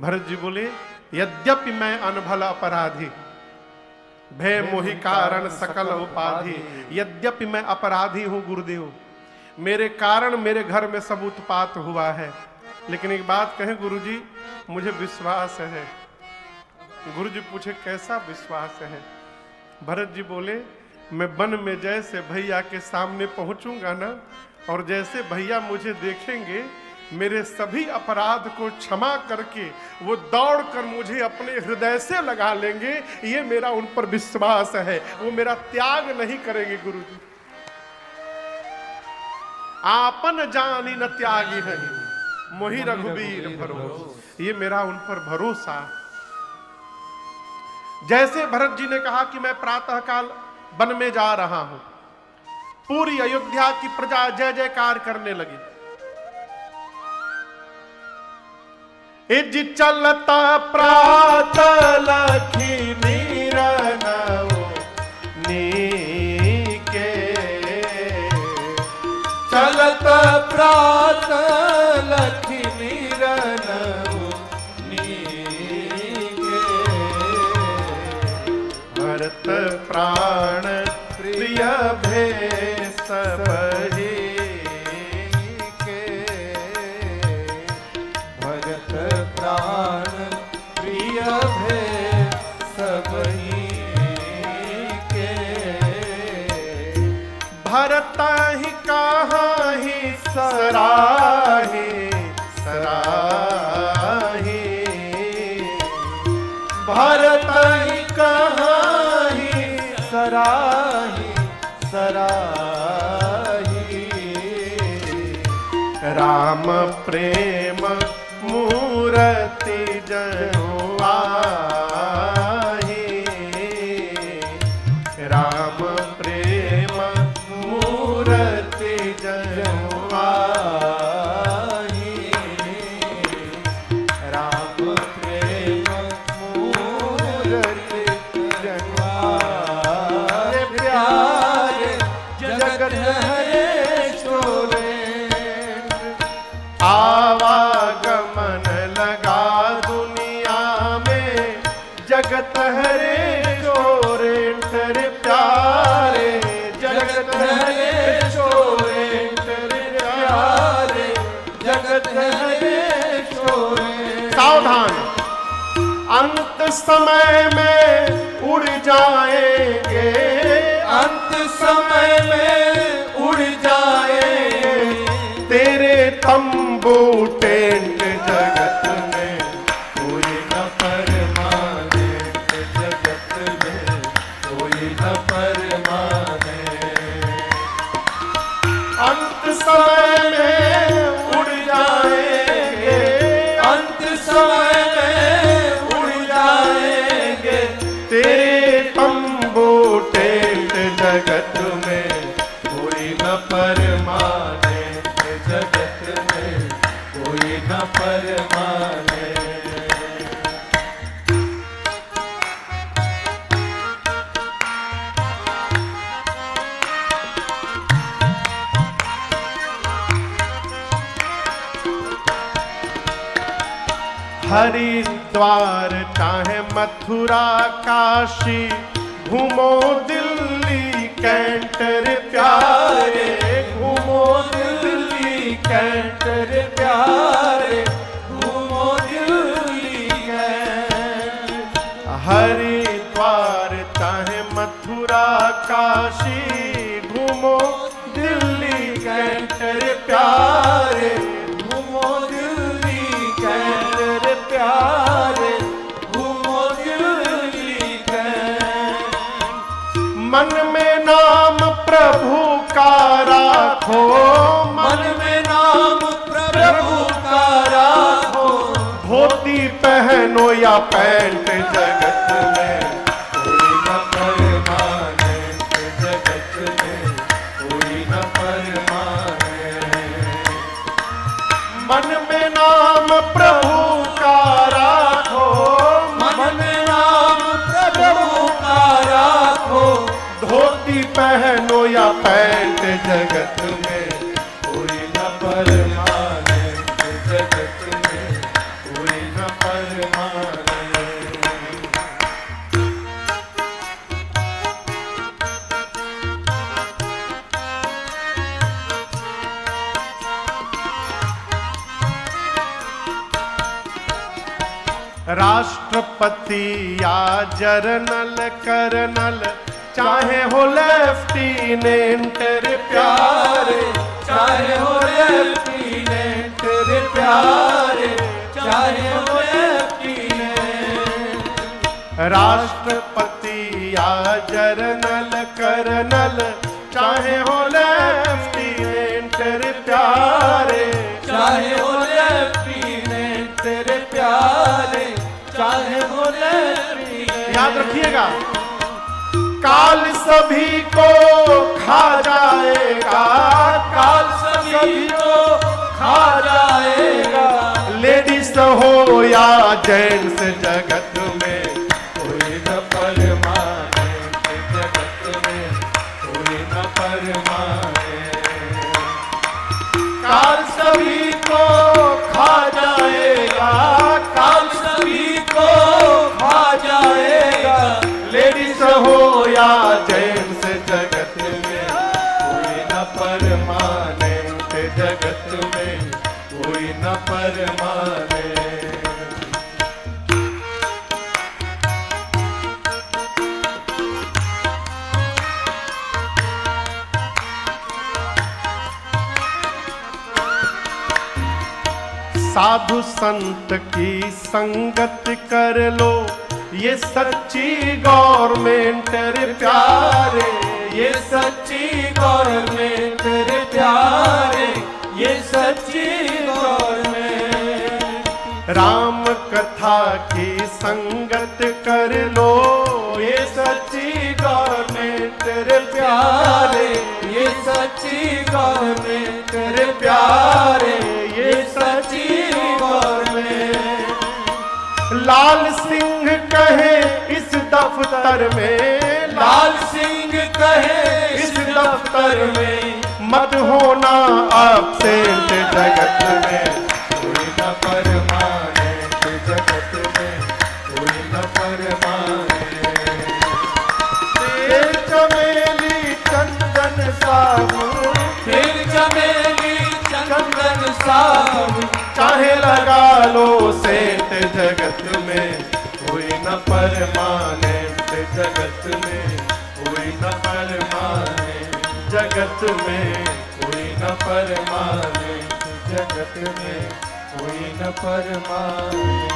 भरत जी बोले यद्यपि मैं अनभल अपराधी, भय मोहि कारण सकल उपाधि। यद्यपि मैं अपराधी हूं गुरुदेव, मेरे कारण मेरे घर में सब उत्पात हुआ है, लेकिन एक बात कहें गुरुजी, मुझे विश्वास है। गुरुजी पूछे कैसा विश्वास है? भरत जी बोले मैं वन में जैसे भैया के सामने पहुंचूंगा ना, और जैसे भैया मुझे देखेंगे मेरे सभी अपराध को क्षमा करके वो दौड़कर मुझे अपने हृदय से लगा लेंगे, ये मेरा उन पर विश्वास है। वो मेरा त्याग नहीं करेंगे गुरुजी। आपन जानी न त्यागी है मोहि रघुबीर भरोसा, ये मेरा उन पर भरोसा। जैसे भरत जी ने कहा कि मैं प्रातः काल वन में जा रहा हूं, पूरी अयोध्या की प्रजा जय जयकार करने लगी। इज चलता प्रात लखी नीके, चलत प्रात लखी भरत प्राण प्रिय भेष बही के, भरत प्राण प्रिय भेष राम प्रेम मूर्ति जनु आही, राम प्रेम मूर्ति जनु आही, राम प्रेम मूर्ति जनु आही। प्यारे जगत आवागमन लगा दुनिया में, जगत हरे चोरेंट रे प्यारे, जगत हरे चोरेंट रे प्यारे, जगत हरे चोरेंट। सावधान, अंत समय में उड़ जाएंगे, अंत समय में उड़ जाएंगे तेरे तंबू टेंट जगत में, कोई न परमानेंट जगत में, कोई न परमानेंट। अंत समय में उड़ जाएंगे, अंत समय में उड़ जाएंगे तेरे तंबू टेंट जगत में, कोई न परमानेंट जगत में, कोई न परमानेंट। हरिद्वार चाहे मथुरा काशी, घूमो दिल्ली कैंट रे प्यारे, घूमो दिल्ली कैंट रे प्यारे, घूमो दिल्ली कैंट। हरिद्वार चाहे मथुरा काशी, घूमो दिल्ली कैंट रे प्यारे, घूमो दिल्ली कैंट रे प्यारे, घूमो दिल्ली कैंट। मन में नाम प्रभु का राखो, मन में नाम प्रभु का राखो, धोती पहनो या पैंट जगत में, कोई न परमानेंट जगत में, कोई न परमानेंट। मन में नाम प्रभु का राखो, मन में नाम प्रभु का राखो, धोती पहनो या पैंट जगत में, कोई न परमानेंट जगत में, कोई न परमानेंट। राष्ट्रपति या जरनल करनल, चाहे हो लेफ्टिनेंट रे प्यारे, चाहे हो लेफ्टिनेंट रे प्यारे, चाहे हो लेफ्टिनेंट। राष्ट्रपति या जरनल करनल, चाहे हो लेफ्टिनेंट रे प्यारे, चाहे हो लेफ्टिनेंट रे प्यारे, चाहे हो लेफ्टिनेंट। याद रखिएगा, काल सभी को खा जाएगा, काल सभी को खा जाएगा, लेडीज हो या जेंट्स जगत में, कोई न परमानेंट जगत में, कोई न परमानेंट। काल सभी को खा जाएगा, काल सभी को खा जाएगा, लेडीज हो या जेंट्स जगत में, कोई न परमानेंट जगत में, कोई न परमानेंट। साधु संत की संगत कर लो, ये सच्ची गवर्नमेंट रे प्यारे, ये सच्ची गवर्नमेंट रे प्यारे, ये सच्ची राधा की संगत कर लो, ये सच्ची गवर्नमेंट तेरे प्यारे, ये सच्ची गवर्नमेंट तेरे प्यारे, ये सच्ची गवर्नमेंट। लाल सिंह कहे इस दफ्तर में, लाल सिंह कहे इस दफ्तर में, मत होना एब्सेंट जगत में। कोई न परमानेंट जगत में, कोई न परमानेंट। तेल चमेली चंदन साबुन, फिर चमेली चंदन साबुन, चाहे लगा लो सेंट जगत में। कोई न परमानेंट जगत में, कोई न परमानेंट जगत में, कोई न परमानेंट जगत में, कोई न परमानेंट।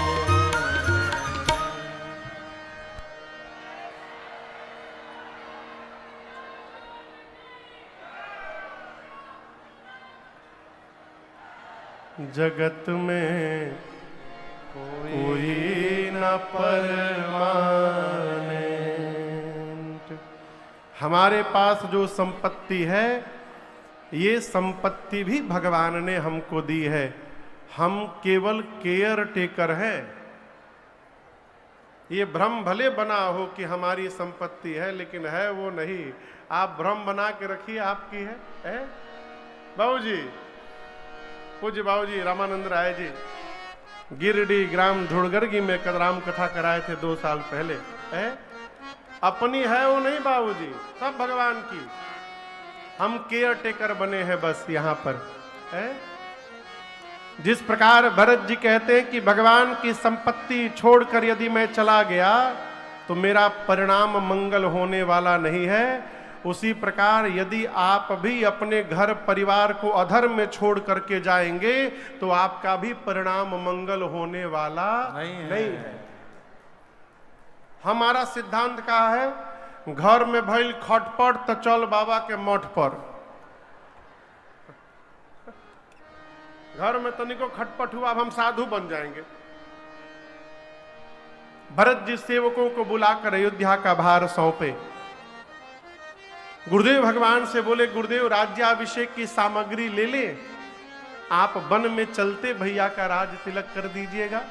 जगत में कोई न परमानेंट। हमारे पास जो संपत्ति है, ये संपत्ति भी भगवान ने हमको दी है। हम केवल केयर टेकर हैं। ये भ्रम भले बना हो कि हमारी संपत्ति है, लेकिन है वो नहीं। आप भ्रम बना के रखिए आपकी है? बाबूजी, पूज्य बाबूजी रामानंद राय जी गिरडी ग्राम धुड़गरगी में राम कथा कराए थे 2 साल पहले। अपनी है वो नहीं बाबूजी, सब भगवान की। हम केयर टेकर बने हैं बस यहाँ पर। जिस प्रकार भरत जी कहते हैं कि भगवान की संपत्ति छोड़कर यदि मैं चला गया तो मेरा परिणाम मंगल होने वाला नहीं है, उसी प्रकार यदि आप भी अपने घर परिवार को अधर्म में छोड़ करके जाएंगे तो आपका भी परिणाम मंगल होने वाला नहीं है। हमारा सिद्धांत का है, घर में भइल खटपट तो चल बाबा के मठ पर। घर में तनिको खटपट हुआ, अब हम साधु बन जाएंगे। भरत जी सेवकों को बुलाकर अयोध्या का भार सौंपे। गुरुदेव भगवान से बोले, गुरुदेव राज्याभिषेक की सामग्री ले ले, आप वन में चलते भैया का राज तिलक कर दीजिएगा।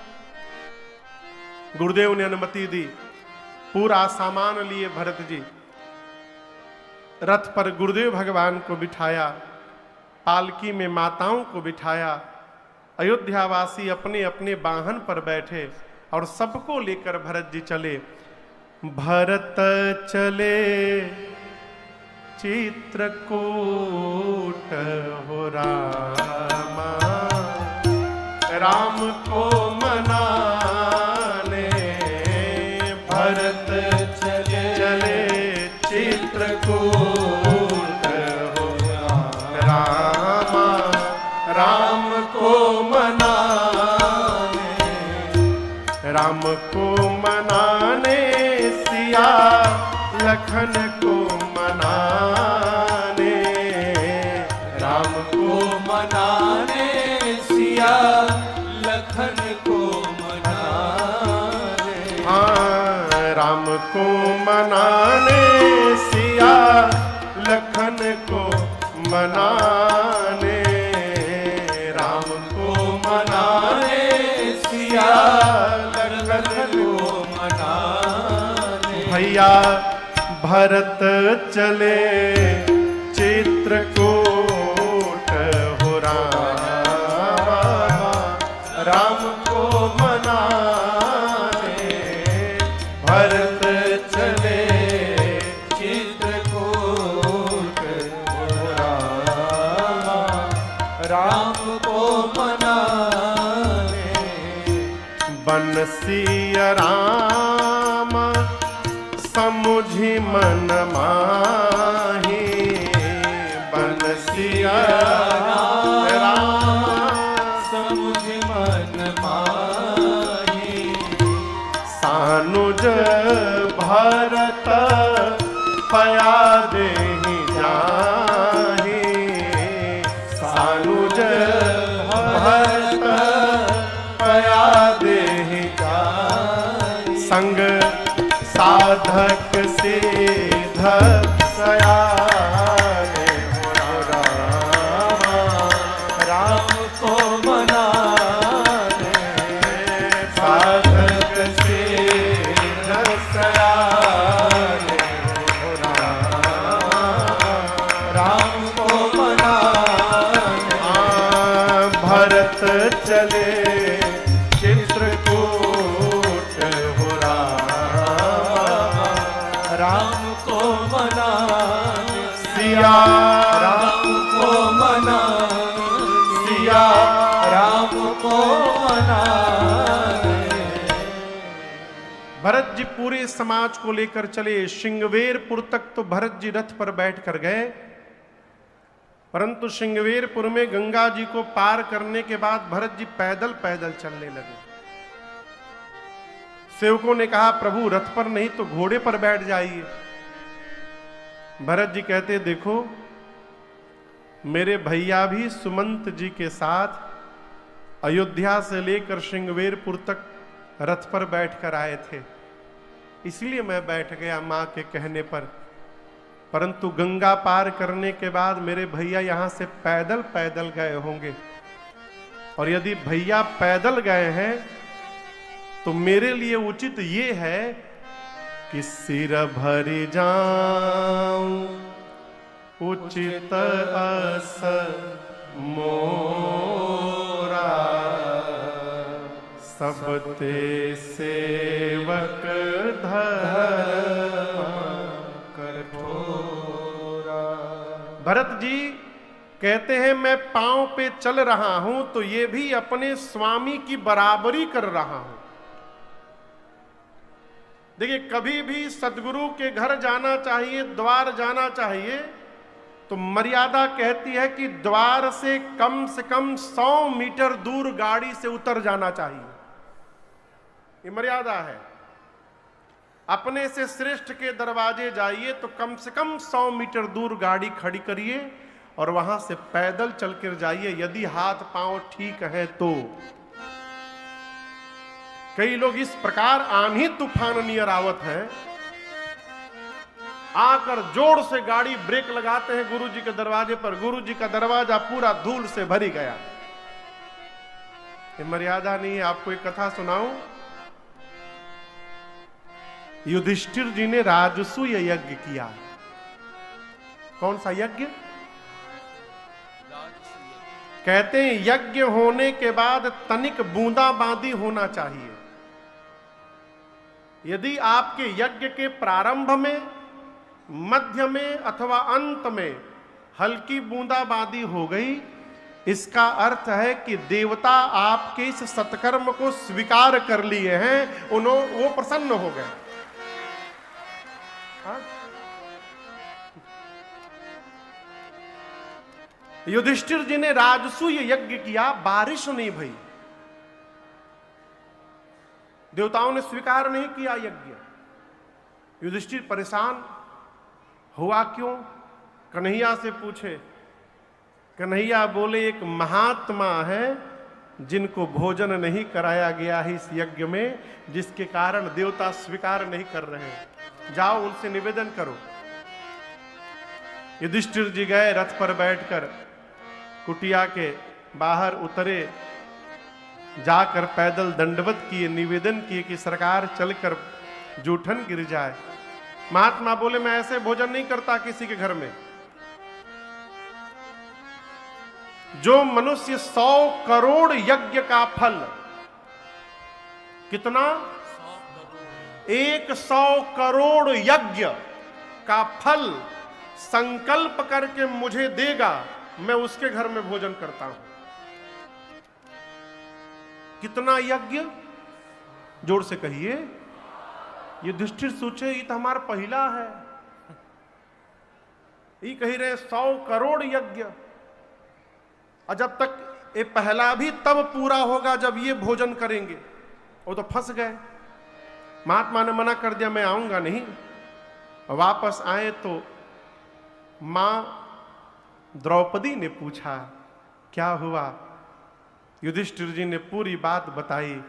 गुरुदेव ने अनुमति दी। पूरा सामान लिए भरत जी, रथ पर गुरुदेव भगवान को बिठाया, पालकी में माताओं को बिठाया। अयोध्यावासी अपने अपने वाहन पर बैठे और सबको लेकर भरत जी चले। भरत चले चित्रकूट हो रामा, राम को मनाने। भरत चले चित्रकूट हो रामा, राम को मनाने। राम को मनाने, सिया लखन को मनाने। राम को मनाने, सिया लखन को मनाने। हाँ, राम को मनाने, सिया लखन को मनाने। राम को मनाने, सिया लखन को मनाने। भैया भरत चले चित्रकूट हो रामा, राम को मनाने। भरत चले चित्रकूट हो रामा, राम को मनाने। बंसिया राम समुझी मन माही। बंसिया राम समुझ मन माही। सानुज भरत पया देहि जाहि। सानुज भरत पया देहि जाहि। संग साधक सिद्ध सयाने हो रामा, राम को मनाने, साधक सिद्ध सयाने हो रामा, राम को मनाने, भरत चले चित्रकूट हो रामा, राम को मनाने, सिया राम को मनाने, सिया राम को मनाने। भरत जी पूरे समाज को लेकर चले। श्रृंगवेरपुर तक तो भरत जी रथ पर बैठ कर गए, परंतु श्रृंगवेरपुर में गंगा जी को पार करने के बाद भरत जी पैदल पैदल चलने लगे। सेवकों ने कहा प्रभु रथ पर नहीं तो घोड़े पर बैठ जाइए। भरत जी कहते देखो मेरे भैया भी सुमंत जी के साथ अयोध्या से लेकर श्रृंगवेरपुर तक रथ पर बैठकर आए थे, इसलिए मैं बैठ गया मां के कहने पर, परंतु गंगा पार करने के बाद मेरे भैया यहां से पैदल पैदल गए होंगे, और यदि भैया पैदल गए हैं तो मेरे लिए उचित ये है कि सिर भरी जाऊं उचित अस मोरा, सब ते सेवक धर्म कठोरा। भरत जी कहते हैं मैं पांव पे चल रहा हूं तो ये भी अपने स्वामी की बराबरी कर रहा हूं। देखिए कभी भी सदगुरु के घर जाना चाहिए, द्वार जाना चाहिए, तो मर्यादा कहती है कि द्वार से कम 100 मीटर दूर गाड़ी से उतर जाना चाहिए। ये मर्यादा है। अपने से श्रेष्ठ के दरवाजे जाइए तो कम से कम 100 मीटर दूर गाड़ी खड़ी करिए और वहां से पैदल चलकर जाइए, यदि हाथ पांव ठीक है तो। कई लोग इस प्रकार आंधी तूफान नियर आवत है, आकर जोर से गाड़ी ब्रेक लगाते हैं गुरु जी के दरवाजे पर, गुरु जी का दरवाजा पूरा धूल से भरी गया। ये मर्यादा नहीं है। आपको एक कथा सुनाऊं। युधिष्ठिर जी ने राजसूय यज्ञ किया। कौन सा यज्ञ? कहते हैं यज्ञ होने के बाद तनिक बूंदाबांदी होना चाहिए। यदि आपके यज्ञ के प्रारंभ में, मध्य में अथवा अंत में हल्की बूंदाबांदी हो गई, इसका अर्थ है कि देवता आपके इस सत्कर्म को स्वीकार कर लिए हैं, वो प्रसन्न हो गए। युधिष्ठिर जी ने राजसूय यज्ञ किया, बारिश नहीं भई, देवताओं ने स्वीकार नहीं किया यज्ञ। युधिष्ठिर परेशान हुआ, क्यों? कन्हैया से पूछे। कन्हैया बोले एक महात्मा है जिनको भोजन नहीं कराया गया है इस यज्ञ में, जिसके कारण देवता स्वीकार नहीं कर रहे हैं, जाओ उनसे निवेदन करो। युधिष्ठिर जी गए, रथ पर बैठकर कुटिया के बाहर उतरे, जाकर पैदल दंडवत किए, निवेदन किए कि सरकार चलकर जूठन गिर जाए। महात्मा बोले मैं ऐसे भोजन नहीं करता किसी के घर में। जो मनुष्य 100 करोड़ यज्ञ का फल, कितना? 100 करोड़ यज्ञ का फल संकल्प करके मुझे देगा, मैं उसके घर में भोजन करता हूं। कितना यज्ञ? जोर से कहिए। युधिष्ठिर सोचे ये तो हमारा पहला है, ये कह रहे 100 करोड़ यज्ञ, और जब तक ये पहला भी तब पूरा होगा जब ये भोजन करेंगे। वो तो फंस गए। महात्मा ने मना कर दिया, मैं आऊंगा नहीं। वापस आए तो मां द्रौपदी ने पूछा क्या हुआ? युधिष्ठिर जी ने पूरी बात बताई।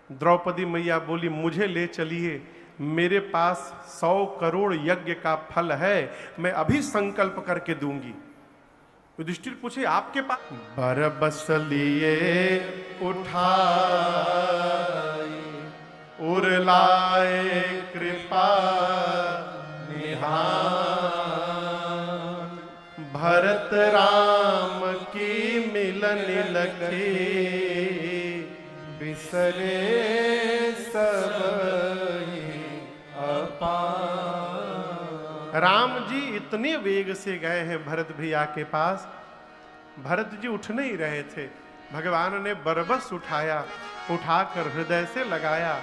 द्रौपदी मैया बोली मुझे ले चलिए, मेरे पास 100 करोड़ यज्ञ का फल है, मैं अभी संकल्प करके दूंगी। युधिष्ठिर पूछे आपके पास? बरबस लिए उठाई, उरलाए कृपा निहान, भरत राम की मिलन लखी, बिसरे सब अपार। राम जी इतने वेग से गए हैं भरत भैया के पास, भरत जी उठ नहीं रहे थे। भगवान ने बरबस उठाया, उठाकर हृदय से लगाया।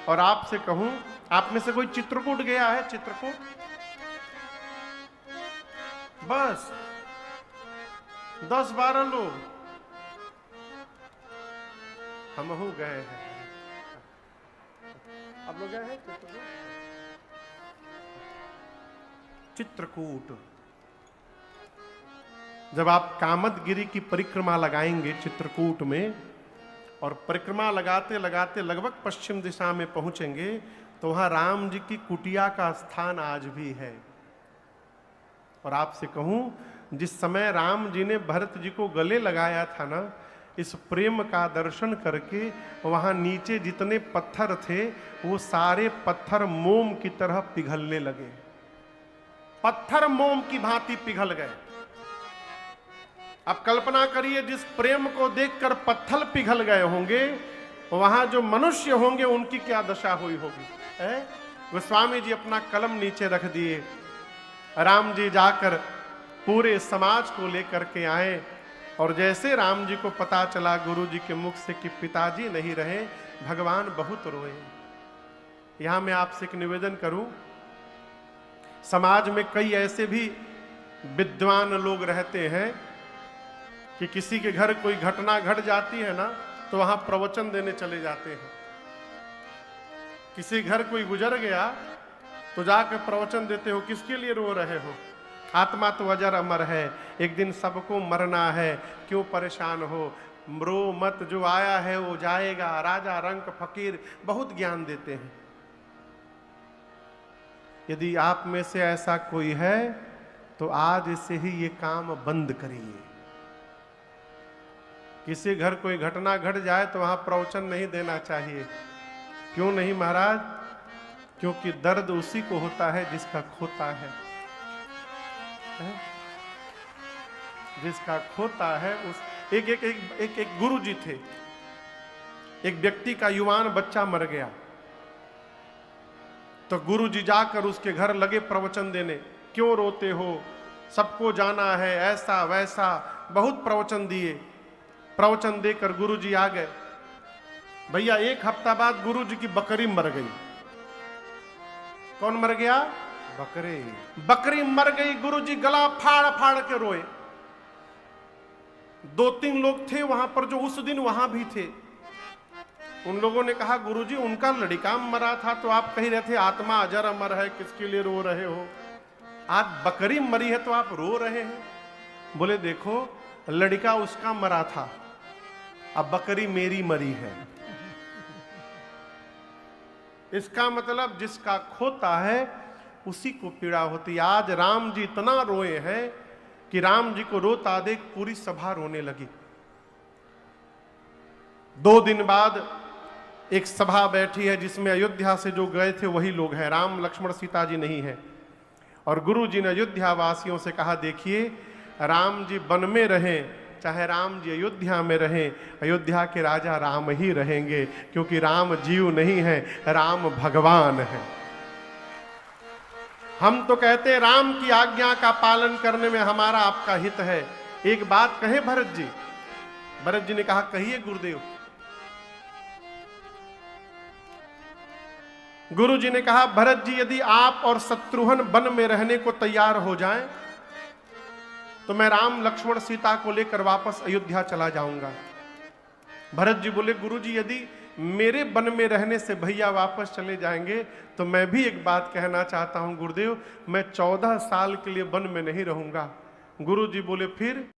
और आपसे कहूं, आप में से कोई चित्रकूट गया है? चित्रकूट बस 10-12 लोग, हम गए हैं। आप लोग गए हैं चित्रकूट? जब आप कामदगिरी की परिक्रमा लगाएंगे चित्रकूट में, और परिक्रमा लगाते लगाते लगभग पश्चिम दिशा में पहुंचेंगे, तो वहां राम जी की कुटिया का स्थान आज भी है। और आपसे कहूं, जिस समय राम जी ने भरत जी को गले लगाया था ना, इस प्रेम का दर्शन करके वहां नीचे जितने पत्थर थे वो सारे पत्थर मोम की तरह पिघलने लगे। पत्थर मोम की भांति पिघल गए। अब कल्पना करिए, जिस प्रेम को देखकर पत्थर पिघल गए होंगे, वहां जो मनुष्य होंगे उनकी क्या दशा हुई होगी। गोस्वामी जी अपना कलम नीचे रख दिए। राम जी जाकर पूरे समाज को लेकर के आए, और जैसे राम जी को पता चला गुरु जी के मुख से कि पिताजी नहीं रहे, भगवान बहुत रोए। यहां मैं आपसे एक निवेदन करूं, समाज में कई ऐसे भी विद्वान लोग रहते हैं कि किसी के घर कोई घटना घट जाती है ना, तो वहां प्रवचन देने चले जाते हैं। किसी घर कोई गुजर गया तो जाकर प्रवचन देते हो, किसके लिए रो रहे हो? आत्मा तो अजर अमर है, एक दिन सबको मरना है, क्यों परेशान हो? रो मत, जो आया है वो जाएगा। राजा रंक फकीर बहुत ज्ञान देते हैं। यदि आप में से ऐसा कोई है तो आज से ही ये काम बंद करिए। किसी घर कोई घटना घट जाए तो वहां प्रवचन नहीं देना चाहिए। क्यों नहीं महाराज? क्योंकि दर्द उसी को होता है जिसका खोता है। जिसका खोता है उस एक गुरु जी थे। एक व्यक्ति का युवान बच्चा मर गया, तो गुरु जी जाकर उसके घर लगे प्रवचन देने। क्यों रोते हो, सबको जाना है, ऐसा वैसा, बहुत प्रवचन दिए। प्रवचन देकर गुरु जी आ गए। भैया 1 हफ्ता बाद गुरु जी की बकरी मर गई। कौन मर गया? बकरी मर गई। गुरु जी गला फाड़ फाड़ के रोए। 2-3 लोग थे वहां पर जो उस दिन वहां भी थे। उन लोगों ने कहा गुरुजी उनका लड़का मरा था, तो आप कह रहे थे आत्मा अजर अमर है, किसके लिए रो रहे हो? आज बकरी मरी है तो आप रो रहे हैं? बोले देखो, लड़का उसका मरा था, अब बकरी मेरी मरी है। इसका मतलब जिसका खोता है उसी को पीड़ा होती। आज राम जी इतना रोए हैं कि राम जी को रोता देख पूरी सभा रोने लगी। 2 दिन बाद एक सभा बैठी है जिसमें अयोध्या से जो गए थे वही लोग हैं, राम लक्ष्मण सीता जी नहीं है। और गुरु जी ने अयोध्या वासियों से कहा, देखिए राम जी वन में रहें चाहे राम जी अयोध्या में रहें, अयोध्या के राजा राम ही रहेंगे, क्योंकि राम जीव नहीं है, राम भगवान है। हम तो कहते हैं राम की आज्ञा का पालन करने में हमारा आपका हित है। एक बात कहे भरत जी। भरत जी ने कहा कहिए गुरुदेव। गुरु जी ने कहा भरत जी यदि आप और शत्रुघ्न वन में रहने को तैयार हो जाएं तो मैं राम लक्ष्मण सीता को लेकर वापस अयोध्या चला जाऊंगा। भरत जी बोले गुरु जी यदि मेरे वन में रहने से भैया वापस चले जाएंगे तो मैं भी एक बात कहना चाहता हूं गुरुदेव, मैं 14 साल के लिए वन में नहीं रहूंगा। गुरु जी बोले फिर?